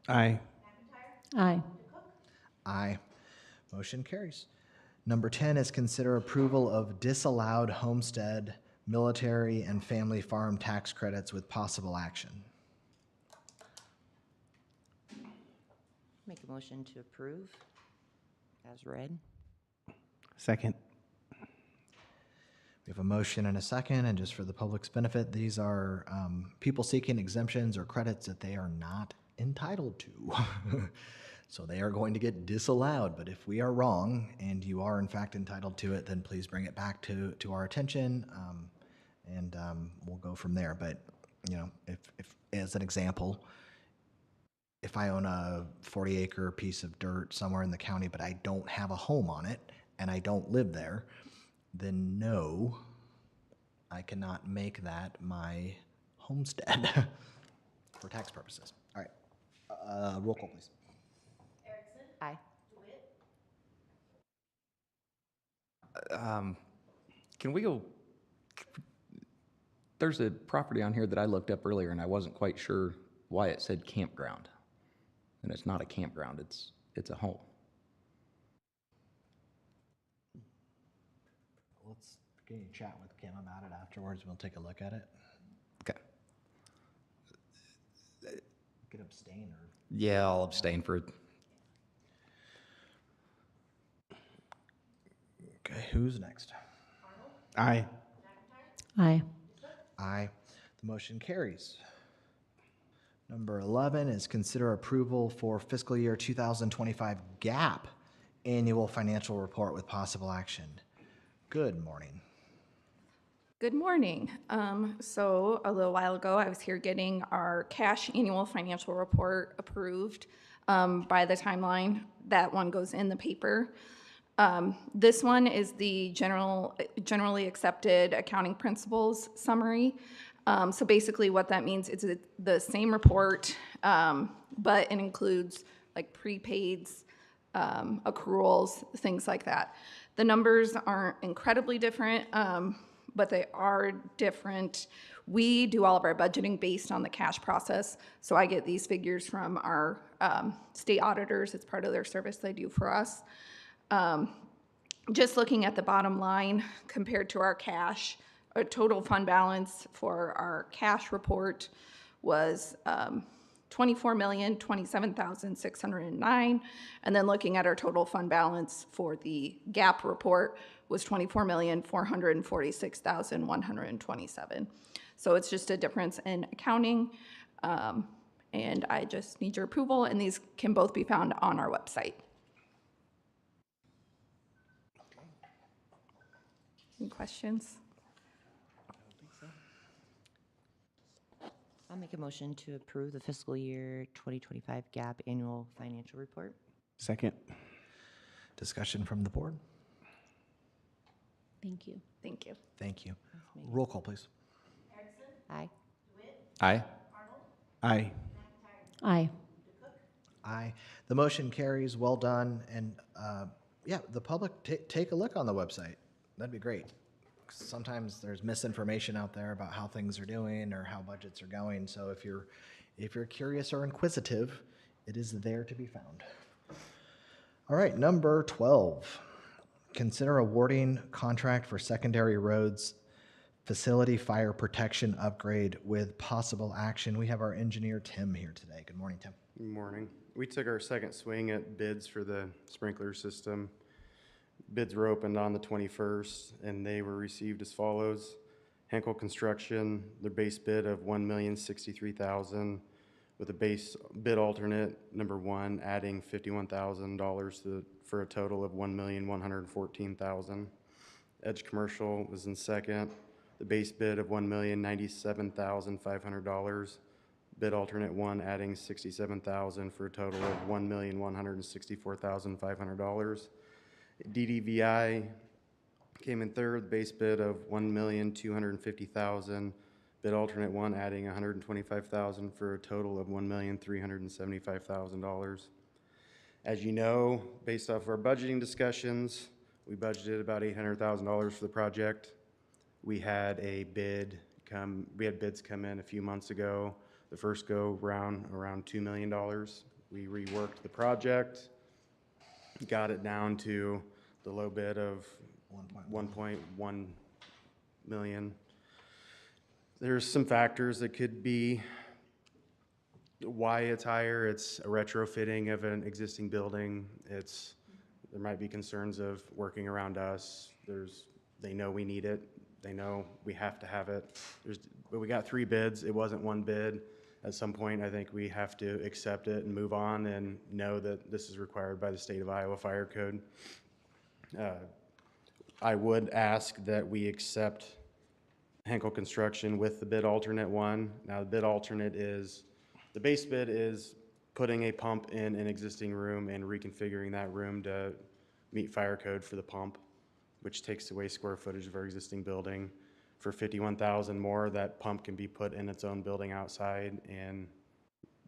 Aye. Aye. Aye. Motion carries. Number 10 is consider approval of disallowed homestead, military, and family farm tax credits with possible action. Make a motion to approve as read. Second. We have a motion and a second, and just for the public's benefit, these are people seeking exemptions or credits that they are not entitled to. So they are going to get disallowed, but if we are wrong and you are in fact entitled to it, then please bring it back to our attention, and we'll go from there. But, you know, if as an example, if I own a 40-acre piece of dirt somewhere in the county, but I don't have a home on it and I don't live there, then no, I cannot make that my homestead for tax purposes. All right, roll call, please. Aye. Can we go, there's a property on here that I looked up earlier and I wasn't quite sure why it said campground. And it's not a campground, it's a home. Let's get you chat with Kim about it afterwards. We'll take a look at it. Okay. You could abstain or. Yeah, I'll abstain for it. Okay, who's next? Aye. Aye. Aye. The motion carries. Number 11 is consider approval for fiscal year 2025 GAAP annual financial report with possible action. Good morning. Good morning. So a little while ago, I was here getting our cash annual financial report approved by the timeline. That one goes in the paper. This one is the generally accepted accounting principles summary. So basically what that means is it's the same report, but it includes like prepaids, accruals, things like that. The numbers aren't incredibly different, but they are different. We do all of our budgeting based on the cash process. So I get these figures from our state auditors. It's part of their service they do for us. Just looking at the bottom line compared to our cash, our total fund balance for our cash report was $24,027,609. And then looking at our total fund balance for the GAAP report was $24,446,127. So it's just a difference in accounting. And I just need your approval, and these can both be found on our website. Any questions? I'll make a motion to approve the fiscal year 2025 GAAP annual financial report. Second. Discussion from the board? Thank you. Thank you. Thank you. Roll call, please. Aye. Aye. Aye. Aye. Aye. The motion carries. Well done. And yeah, the public, take a look on the website. That'd be great. Sometimes there's misinformation out there about how things are doing or how budgets are going. So if you're curious or inquisitive, it is there to be found. All right, number 12. Consider awarding contract for secondary roads facility fire protection upgrade with possible action. We have our engineer Tim here today. Good morning, Tim. Good morning. We took our second swing at bids for the sprinkler system. Bids were opened on the 21st, and they were received as follows. Henkel Construction, their base bid of $1,063,000, with a base bid alternate number 1 adding $51,000 for a total of $1,114,000. Edge Commercial was in second. The base bid of $1,097,500. Bid alternate 1 adding $67,000 for a total of $1,164,500. DDVI came in third, the base bid of $1,250,000. Bid alternate 1 adding $125,000 for a total of $1,375,000. As you know, based off of our budgeting discussions, we budgeted about $800,000 for the project. We had bids come in a few months ago. The first go round around $2 million. We reworked the project, got it down to the low bid of 1.1 million. There's some factors that could be why it's higher. It's a retrofitting of an existing building. There might be concerns of working around us. They know we need it. They know we have to have it. But we got 3 bids. It wasn't one bid. At some point, I think we have to accept it and move on and know that this is required by the state of Iowa Fire Code. I would ask that we accept Henkel Construction with the bid alternate 1. Now, the bid alternate is, the base bid is putting a pump in an existing room and reconfiguring that room to meet fire code for the pump, which takes away square footage of our existing building. For $51,000 more, that pump can be put in its own building outside, and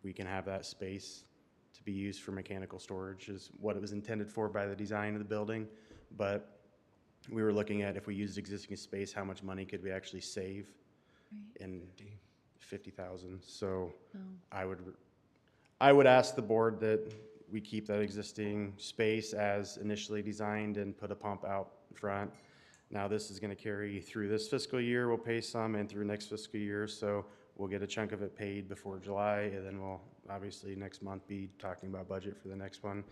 we can have that space to be used for mechanical storage, is what it was intended for by the design of the building. But we were looking at, if we used existing space, how much money could we actually save in $50,000. So I would ask the board that we keep that existing space as initially designed and put a pump out front. Now, this is going to carry through this fiscal year. We'll pay some, and through next fiscal year. So we'll get a chunk of it paid before July, and then we'll obviously next month be talking about budget for the next one.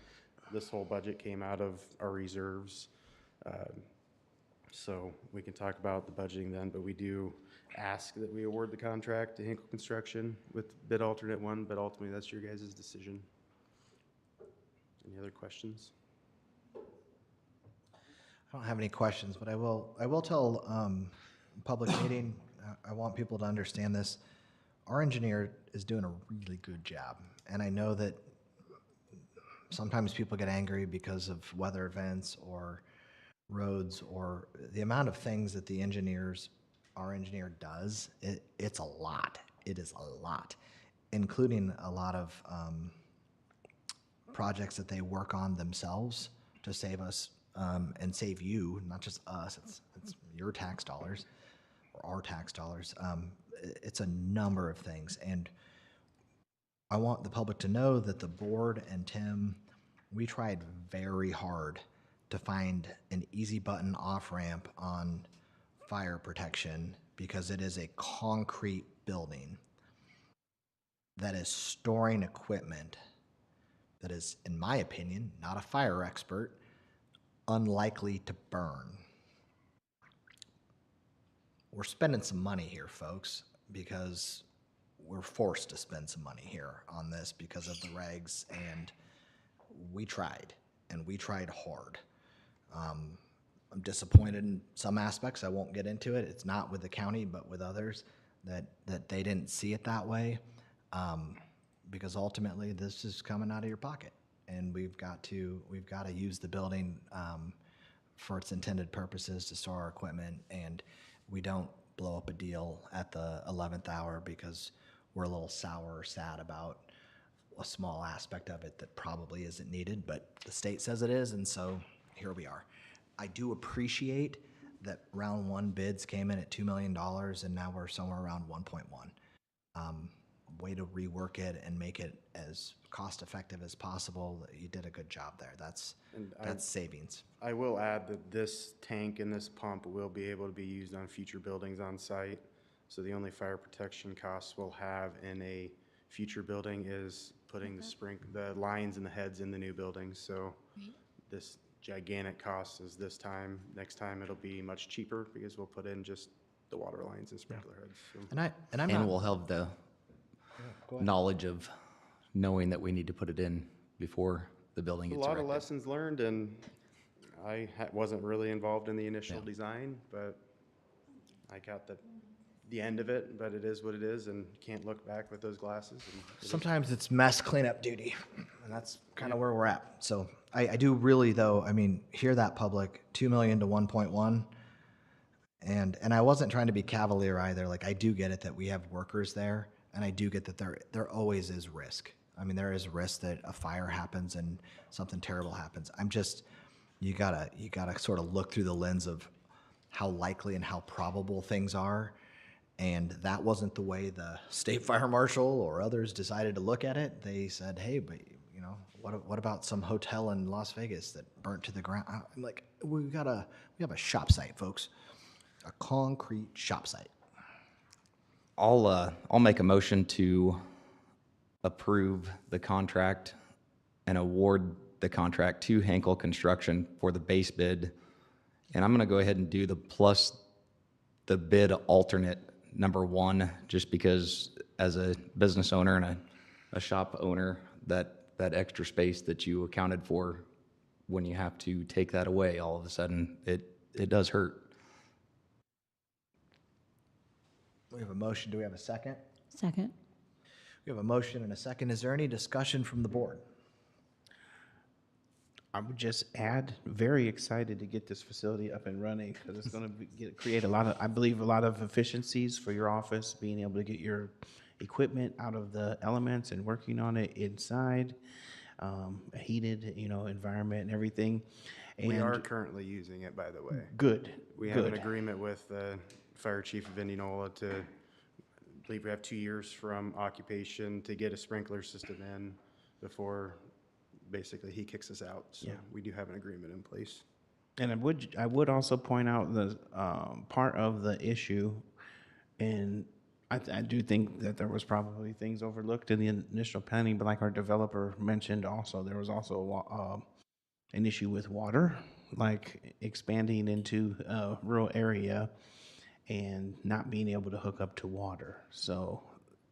This whole budget came out of our reserves. So we can talk about the budgeting then, but we do ask that we award the contract to Henkel Construction with bid alternate 1, but ultimately that's your guys' decision. Any other questions? I don't have any questions, but I will tell public meeting, I want people to understand this. Our engineer is doing a really good job. And I know that sometimes people get angry because of weather events or roads or the amount of things that the engineers our engineer does, it's a lot. It is a lot, including a lot of projects that they work on themselves to save us and save you, not just us. It's your tax dollars or our tax dollars. It's a number of things, and I want the public to know that the board and Tim, we tried very hard to find an easy button off ramp on fire protection because it is a concrete building that is storing equipment that is, in my opinion, not a fire expert, unlikely to burn. We're spending some money here, folks, because we're forced to spend some money here on this because of the regs, and we tried, and we tried hard. I'm disappointed in some aspects. I won't get into it. It's not with the county, but with others that they didn't see it that way, because ultimately this is coming out of your pocket, and we've got to use the building for its intended purposes to store our equipment, and we don't blow up a deal at the 11th hour because we're a little sour or sad about a small aspect of it that probably isn't needed, but the state says it is, and so here we are. I do appreciate that round one bids came in at $2 million, and now we're somewhere around 1.1. Way to rework it and make it as cost-effective as possible. You did a good job there. That's savings. I will add that this tank and this pump will be able to be used on future buildings on site. So the only fire protection costs we'll have in a future building is putting the lines and the heads in the new building. So this gigantic cost is this time. Next time it'll be much cheaper because we'll put in just the water lines and sprinkler heads. So. And we'll have the knowledge of knowing that we need to put it in before the building gets A lot erected. of lessons learned, and I wasn't really involved in the initial design, but I got the end of it, but it is what it is, and can't look back with those glasses. Sometimes it's mess cleanup duty, and that's kind of where we're at. So I do really, though, I mean, hear that, public, 2 million to 1.1. And I wasn't trying to be cavalier either. Like, I do get it that we have workers there, and I do get that there always is risk. I mean, there is risk that a fire happens and something terrible happens. I'm just, you gotta sort of look through the lens of how likely and how probable things are. And that wasn't the way the state fire marshal or others decided to look at it. They said, hey, but you know, what about some hotel in Las Vegas that burnt to the ground? I'm like, we have a shop site, folks, a concrete shop site. I'll make a motion to approve the contract and award the contract to Henkel Construction for the base bid. And I'm gonna go ahead and do the plus the bid alternate number one, just because as a business owner and a shop owner, that extra space that you accounted for, when you have to take that away, all of a sudden, it does hurt. We have a motion. Do we have a second? Second. We have a motion and a second. Is there any discussion from the board? I would just add, very excited to get this facility up and running because it's going to create a lot of, I believe, a lot of efficiencies for your office, being able to get your equipment out of the elements and working on it inside, a heated, environment and everything. We are currently using it, by the way. Good. We have an agreement with the fire chief of Indianola to, I believe we have 2 years from occupation to get a sprinkler system in before basically he kicks us out. So we do have an agreement in place. And I would also point out the part of the issue, and I do think that there was probably things overlooked in the initial planning, but like our developer mentioned also, there was also an issue with water, like expanding into a rural area and not being able to hook up to water. So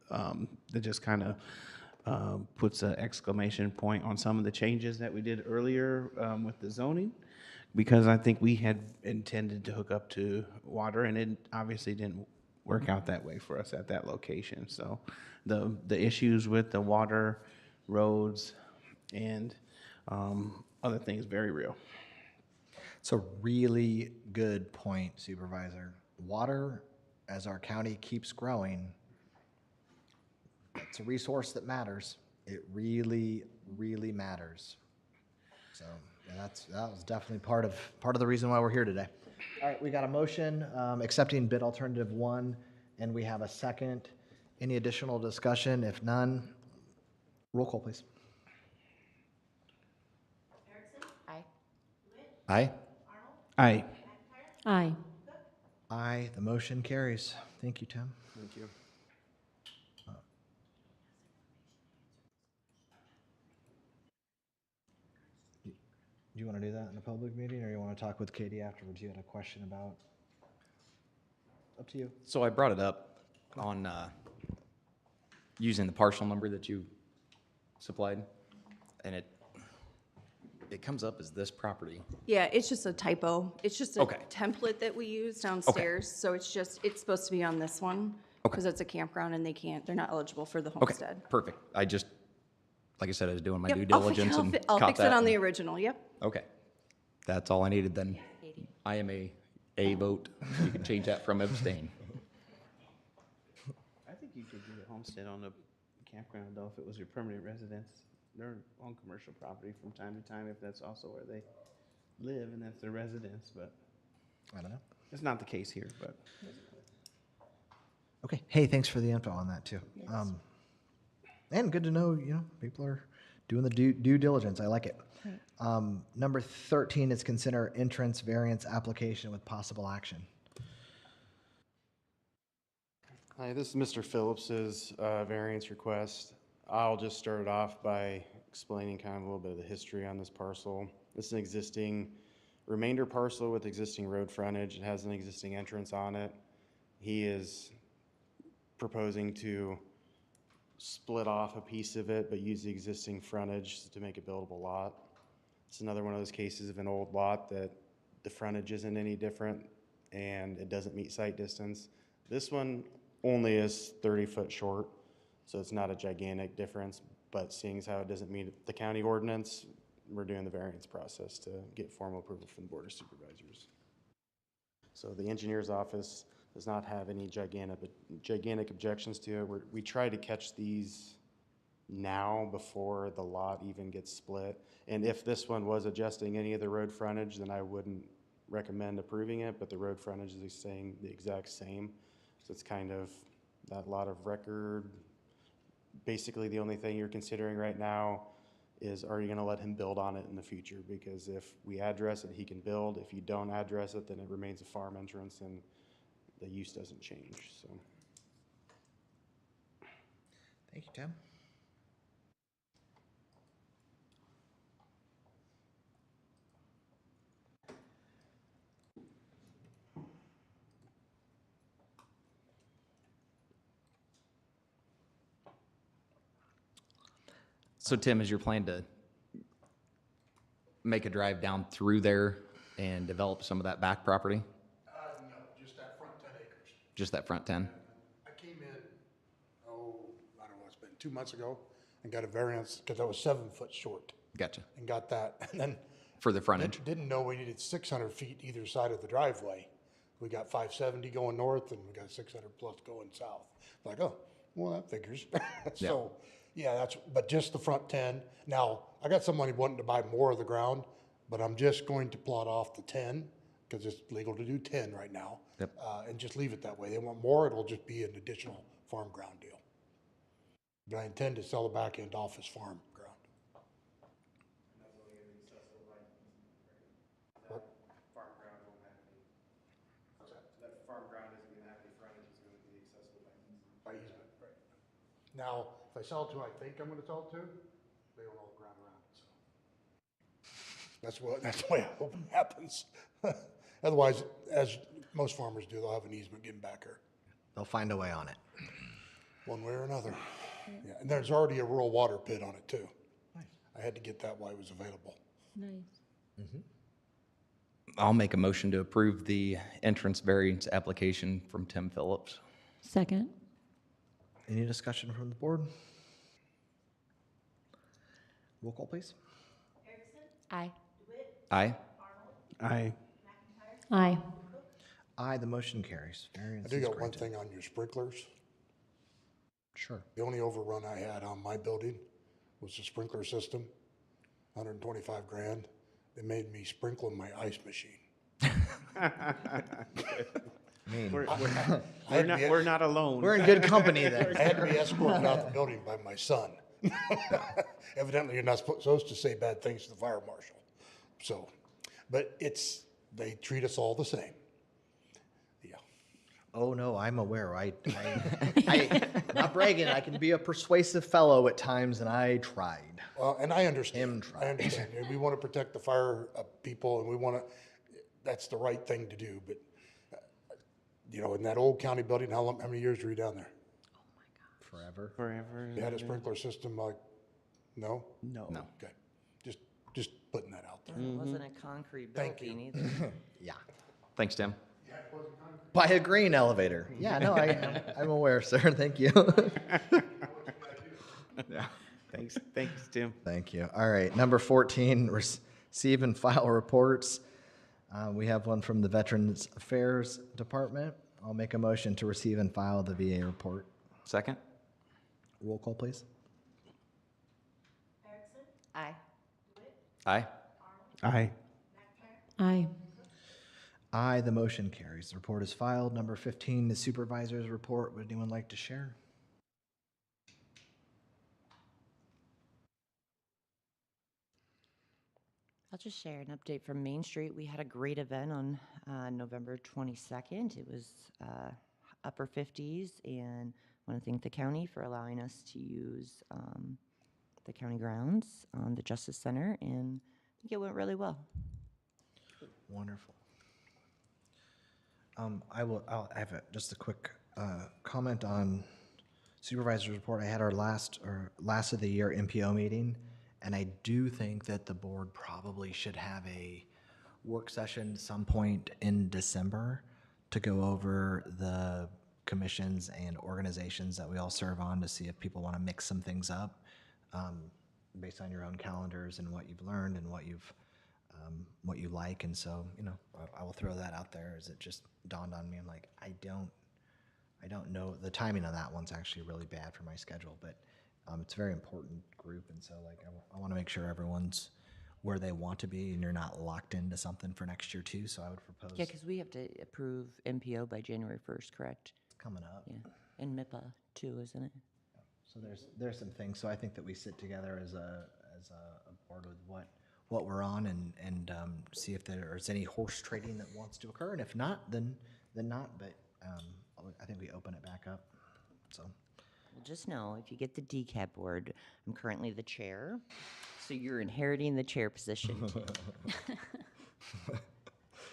that just kind of puts an exclamation point on some of the changes that we did earlier with the zoning, because I think we had intended to hook up to water, and it obviously didn't work out that way for us at that location. So the issues with the water, roads, and other things, very real. It's a really good point, Supervisor. Water as our county keeps growing, it's a resource that matters. It really, really matters. So yeah, that was definitely part of the reason why we're here today. All right, we got a motion accepting bid alternative 1, and we have a second. Any additional discussion? If none, roll call, please. Aye. Aye? Aye. Aye. Aye, the motion carries. Thank you, Tim. Thank you. Do you want to do that in a public meeting, or you want to talk with Katie afterwards? You had a question about? Up to you. So I brought it up on using the parcel number that you supplied, and it comes up as this property. Yeah, it's just a typo. It's just a Okay. template that we use downstairs, so it's supposed to be on this one. Okay. Because it's a campground and they're not eligible for the Okay, homestead. perfect. Like I said, I was doing my Yep, due I'll diligence and I'll caught fix it that on the and- original, yep. Okay. That's all I needed then. I am a vote. You can change that from abstain. I think you could do a homestead on a campground though, if it was your permanent residence. They're on commercial property from time to time if that's also where they live and that's their residence, but I don't know. it's not the case here, but. Okay. Hey, thanks for the info on that too. And good to know, people are doing the due diligence. I like it. Number 13 is consider entrance variance application with possible action. Hi, this is Mr. Phillips's variance request. I'll just start it off by explaining kind of a little bit of the history on this parcel. This is an existing remainder parcel with existing road frontage. It has an existing entrance on it. He is proposing to split off a piece of it, but use the existing frontage to make a buildable lot. It's another one of those cases of an old lot that the frontage isn't any different and it doesn't meet site distance. This one only is 30 foot short, so it's not a gigantic difference, but seeing as how it doesn't meet the county ordinance, we're doing the variance process to get formal approval from the Board of Supervisors. So the engineer's office does not have any gigantic objections to it. We try to catch these now before the lot even gets split. And if this one was adjusting any of the road frontage, then I wouldn't recommend approving it, but the road frontage is saying the exact same. So it's kind of that lot of record. Basically, the only thing you're considering right now is, are you gonna let him build on it in the future? Because if we address it, he can build. If you don't address it, then it remains a farm entrance and the use doesn't change, so. Thank you, Tim. So Tim, is your plan to make a drive down through there and develop some of that back property? No, just that front 10 acres. Just that front 10? I came in, I don't know, it's been 2 months ago, and got a variance because I was 7 foot short Gotcha. and got that. And then For the frontage? didn't know we needed 600 feet either side of the driveway. We got 570 going north and we got 600 plus going south. Like, oh, well, that figures. So, yeah, but just the front 10. Now, I got somebody wanting to buy more of the ground, but I'm just going to plot off the 10 because it's legal to do 10 right now. Yep. And just leave it that way. They want more, it'll just be an additional farm ground deal. But I intend to sell the back end off as farm ground. Farm ground won't have any. That farm ground isn't gonna have any frontage, it's gonna be accessible by easement. By easement, right. Now, if I sell it to who I think I'm gonna sell it to, they own all the ground around it, so. That's the way I hope it happens. Otherwise, as most farmers do, they'll have an easement getting back here, They'll find a way on it. one way or another. Yeah, and there's already a rural water pit on it too. I had to get that while it was available. Nice. I'll make a motion to approve the entrance variance application from Tim Phillips. Second. Any discussion from the board? Roll call, please. Aye. Aye? Aye. Aye. Aye, the motion carries. Variance I do is got one granted. thing on your sprinklers. Sure. The only overrun I had on my building was the sprinkler system, 125 grand. They made me sprinkle in my ice machine. We're not alone. We're in good company then. I had to be escorted out the building by my son. Evidently, you're not supposed to say bad things to the fire marshal. So, but they treat us all the same. Yeah. Oh, no, I'm aware. Not bragging, I can be a persuasive fellow at times, and I tried. Well, and I understand. Him tried. I understand. We want to protect the fire people, and that's the right thing to do. But, in that old county building, how many years were you down there? Forever. Forever. You had a sprinkler system no? No. Okay. Just putting that out there. It wasn't a concrete Thank building you. either. Yeah. Thanks, Tim. By a grain elevator. Yeah, no, I'm aware, sir. Thank you. Yeah. Thanks, Tim. Thank you. All right, number 14, receive and file reports. We have one from the Veterans Affairs Department. I'll make a motion to receive and file the VA report. Second? Roll call, please. Aye. Aye. Aye. Aye. Aye, the motion carries. The report is filed. Number 15, the supervisor's report. Would anyone like to share? I'll just share an update from Main Street. We had a great event on November 22nd. It was upper 50s, and I want to thank the county for allowing us to use the county grounds on the Justice Center, and I think it went really well. Wonderful. I'll have just a quick comment on supervisor's report. I had our last of the year MPO meeting, and I do think that the board probably should have a work session some point in December to go over the commissions and organizations that we all serve on to see if people want to mix some things up based on your own calendars and what you've learned and what you like. And so, I will throw that out there as it just dawned on me. I'm like, I don't know. The timing on that one's actually really bad for my schedule, but it's a very important group. And so I want to make sure everyone's where they want to be and you're not locked into something for next year too. So I would propose. Yeah, because we have to approve MPO by January 1st, correct? It's coming up. Yeah, and MIPA too, isn't it? So there's some things. So I think that we sit together as a board with what we're on and see if there's any horse trading that wants to occur. And if not, then not. But I think we open it back up. So. Well, just know, if you get the DCAT board, I'm currently the chair, so you're inheriting the chair position.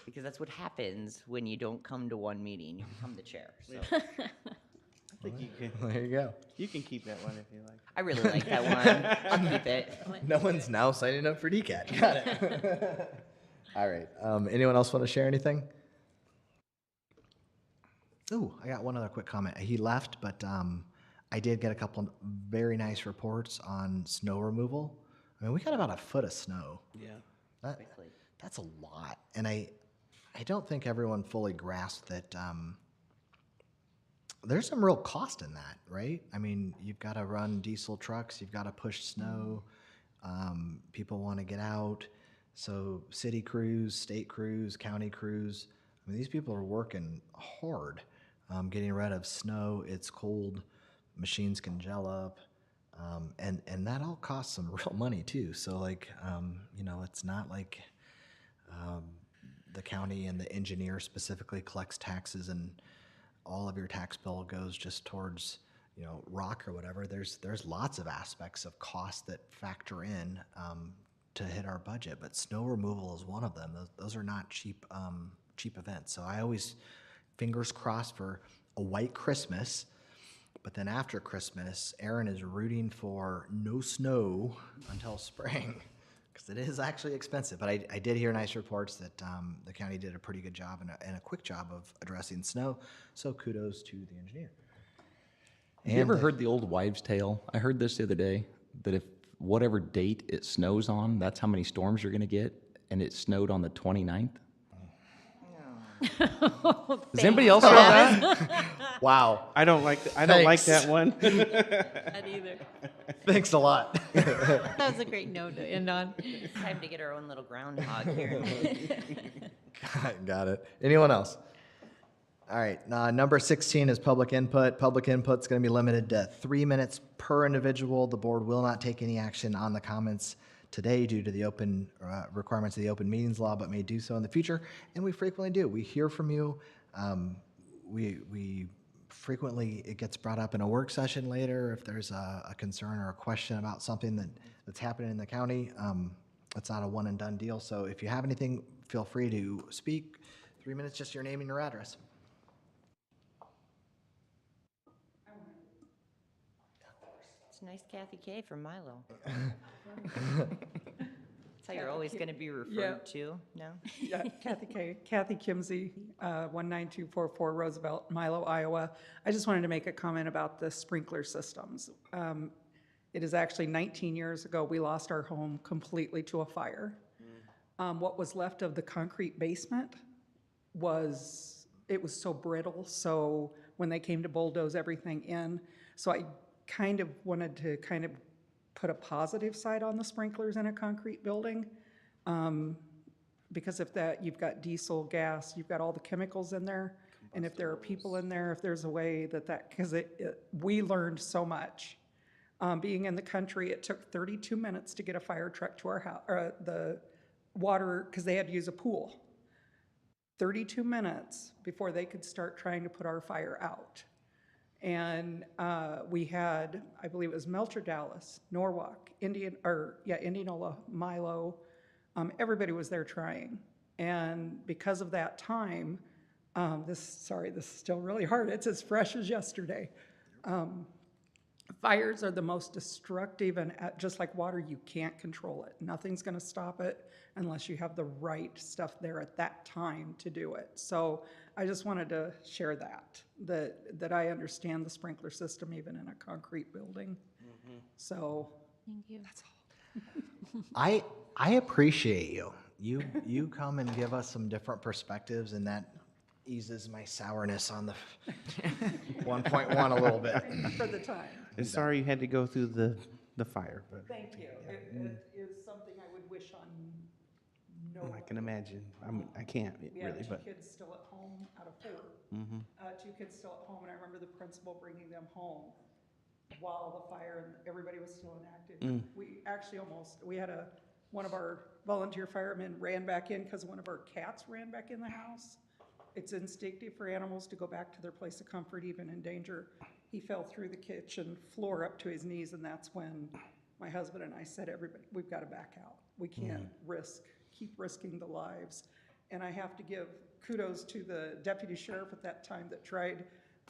Because that's what happens when you don't come to one meeting, you become the chair, so. I think you can. There you go. You can keep that one if you like. I really like that one. I'll keep it. No one's now signing up for DCAT. Got it. All right. Anyone else want to share anything? Ooh, I got one other quick comment. He left, but I did get a couple of very nice reports on snow removal. I mean, we got about a foot of snow. Yeah. That's a lot. And I don't think everyone fully grasped that there's some real cost in that, right? I mean, you've got to run diesel trucks, you've got to push snow, people want to get out. So city crews, state crews, county crews, I mean, these people are working hard getting rid of snow. It's cold, machines can gel up, and that all costs some real money too. So it's not like the county and the engineer specifically collects taxes and all of your tax bill goes just towards, rock or whatever. There's lots of aspects of cost that factor in to hit our budget, but snow removal is one of them. Those are not cheap events. So I always, fingers crossed for a white Christmas, but then after Christmas, Aaron is rooting for no snow until spring. Because it is actually expensive, but I did hear nice reports that the county did a pretty good job and a quick job of addressing snow, so kudos to the engineer. Have you ever heard the old wives' tale? I heard this the other day, that if whatever date it snows on, that's how many storms you're going to get, and it snowed on the 29th? Does anybody else have that? Wow. I don't like, I don't like that one. Not either. Thanks a lot. That was a great note to end on. It's time to get our own little groundhog here. Got it. Anyone else? All right, number 16 is public input. Public input's going to be limited to 3 minutes per individual. The board will not take any action on the comments today due to the open requirements of the open meetings law, but may do so in the future. And we frequently do. We hear from you. We frequently, it gets brought up in a work session later if there's a concern or a question about something that's happening in the county. It's not a one and done deal. So if you have anything, feel free to speak. 3 minutes, just your name and your address. It's nice Kathy K from Milo. That's how you're always going to be referred to, no? Yeah, Kathy Kimsey, 19244 Roosevelt, Milo, Iowa. I just wanted to make a comment about the sprinkler systems. It is actually 19 years ago, we lost our home completely to a fire. What was left of the concrete basement was so brittle, so when they came to bulldoze everything in, so I kind of wanted to put a positive side on the sprinklers in a concrete building. Because if you've got diesel, gas, you've got all the chemicals in there. And if there are people in there, if there's a way because we learned so much. Being in the country, it took 32 minutes to get a fire truck to our house, or the water, because they had to use a pool. 32 minutes before they could start trying to put our fire out. And we had, I believe it was Melcher, Dallas, Norwalk, Indianola, Milo. Everybody was there trying. And because of that time, this is still really hard. It's as fresh as yesterday. Fires are the most destructive, and just like water, you can't control it. Nothing's going to stop it unless you have the right stuff there at that time to do it. So I just wanted to share that I understand the sprinkler system even in a concrete building. So Thank you. that's all. I appreciate you. You come and give us some different perspectives, and that eases my sourness on the 1.1 a little bit. Thank you for the time. I'm sorry you had to go through the fire, but Thank you. It is something I would wish on no one. I can imagine. I can't We had really, two but kids still at home out of 4. mhm. 2 kids still at home, and I remember the principal bringing them home while the fire and everybody was still inactive. We actually one of our volunteer firemen ran back in because one of our cats ran back in the house. It's instinctive for animals to go back to their place of comfort, even in danger. He fell through the kitchen floor up to his knees, and that's when my husband and I said, everybody, we've got to back out. We can't keep risking the lives. And I have to give kudos to the deputy sheriff at that time that tried.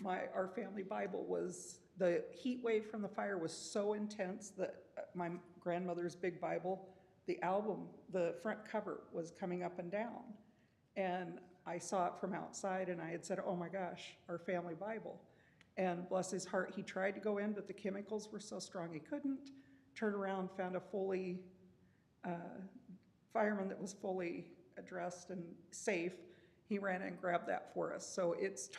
Our family Bible the heat wave from the fire was so intense that my grandmother's big Bible, the album, the front cover was coming up and down. And I saw it from outside, and I had said, oh my gosh, our family Bible. And bless his heart, he tried to go in, but the chemicals were so strong he couldn't. Turned around, found a fireman that was fully dressed and safe. He ran and grabbed that for us. So it's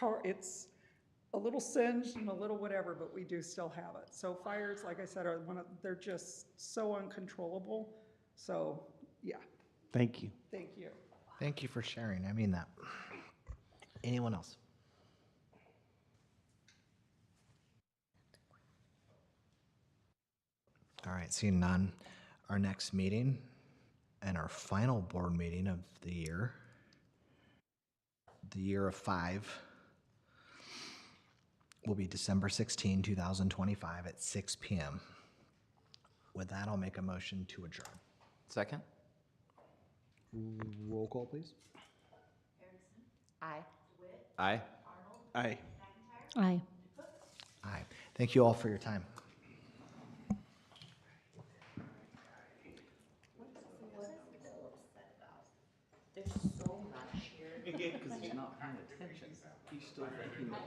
a little singed and a little whatever, but we do still have it. So fires, like I said, they're just so uncontrollable. So yeah. Thank you. Thank you. Thank you for sharing. I mean that. Anyone else? All right, seeing none, our next meeting and our final board meeting of the year of 5, will be December 16, 2025 at 6 p.m. With that, I'll make a motion to adjourn. Second? Roll call, please. Aye. Aye. Aye. Aye. Aye. Thank you all for your time. There's so much here. Because he's not paying attention. He's still thinking that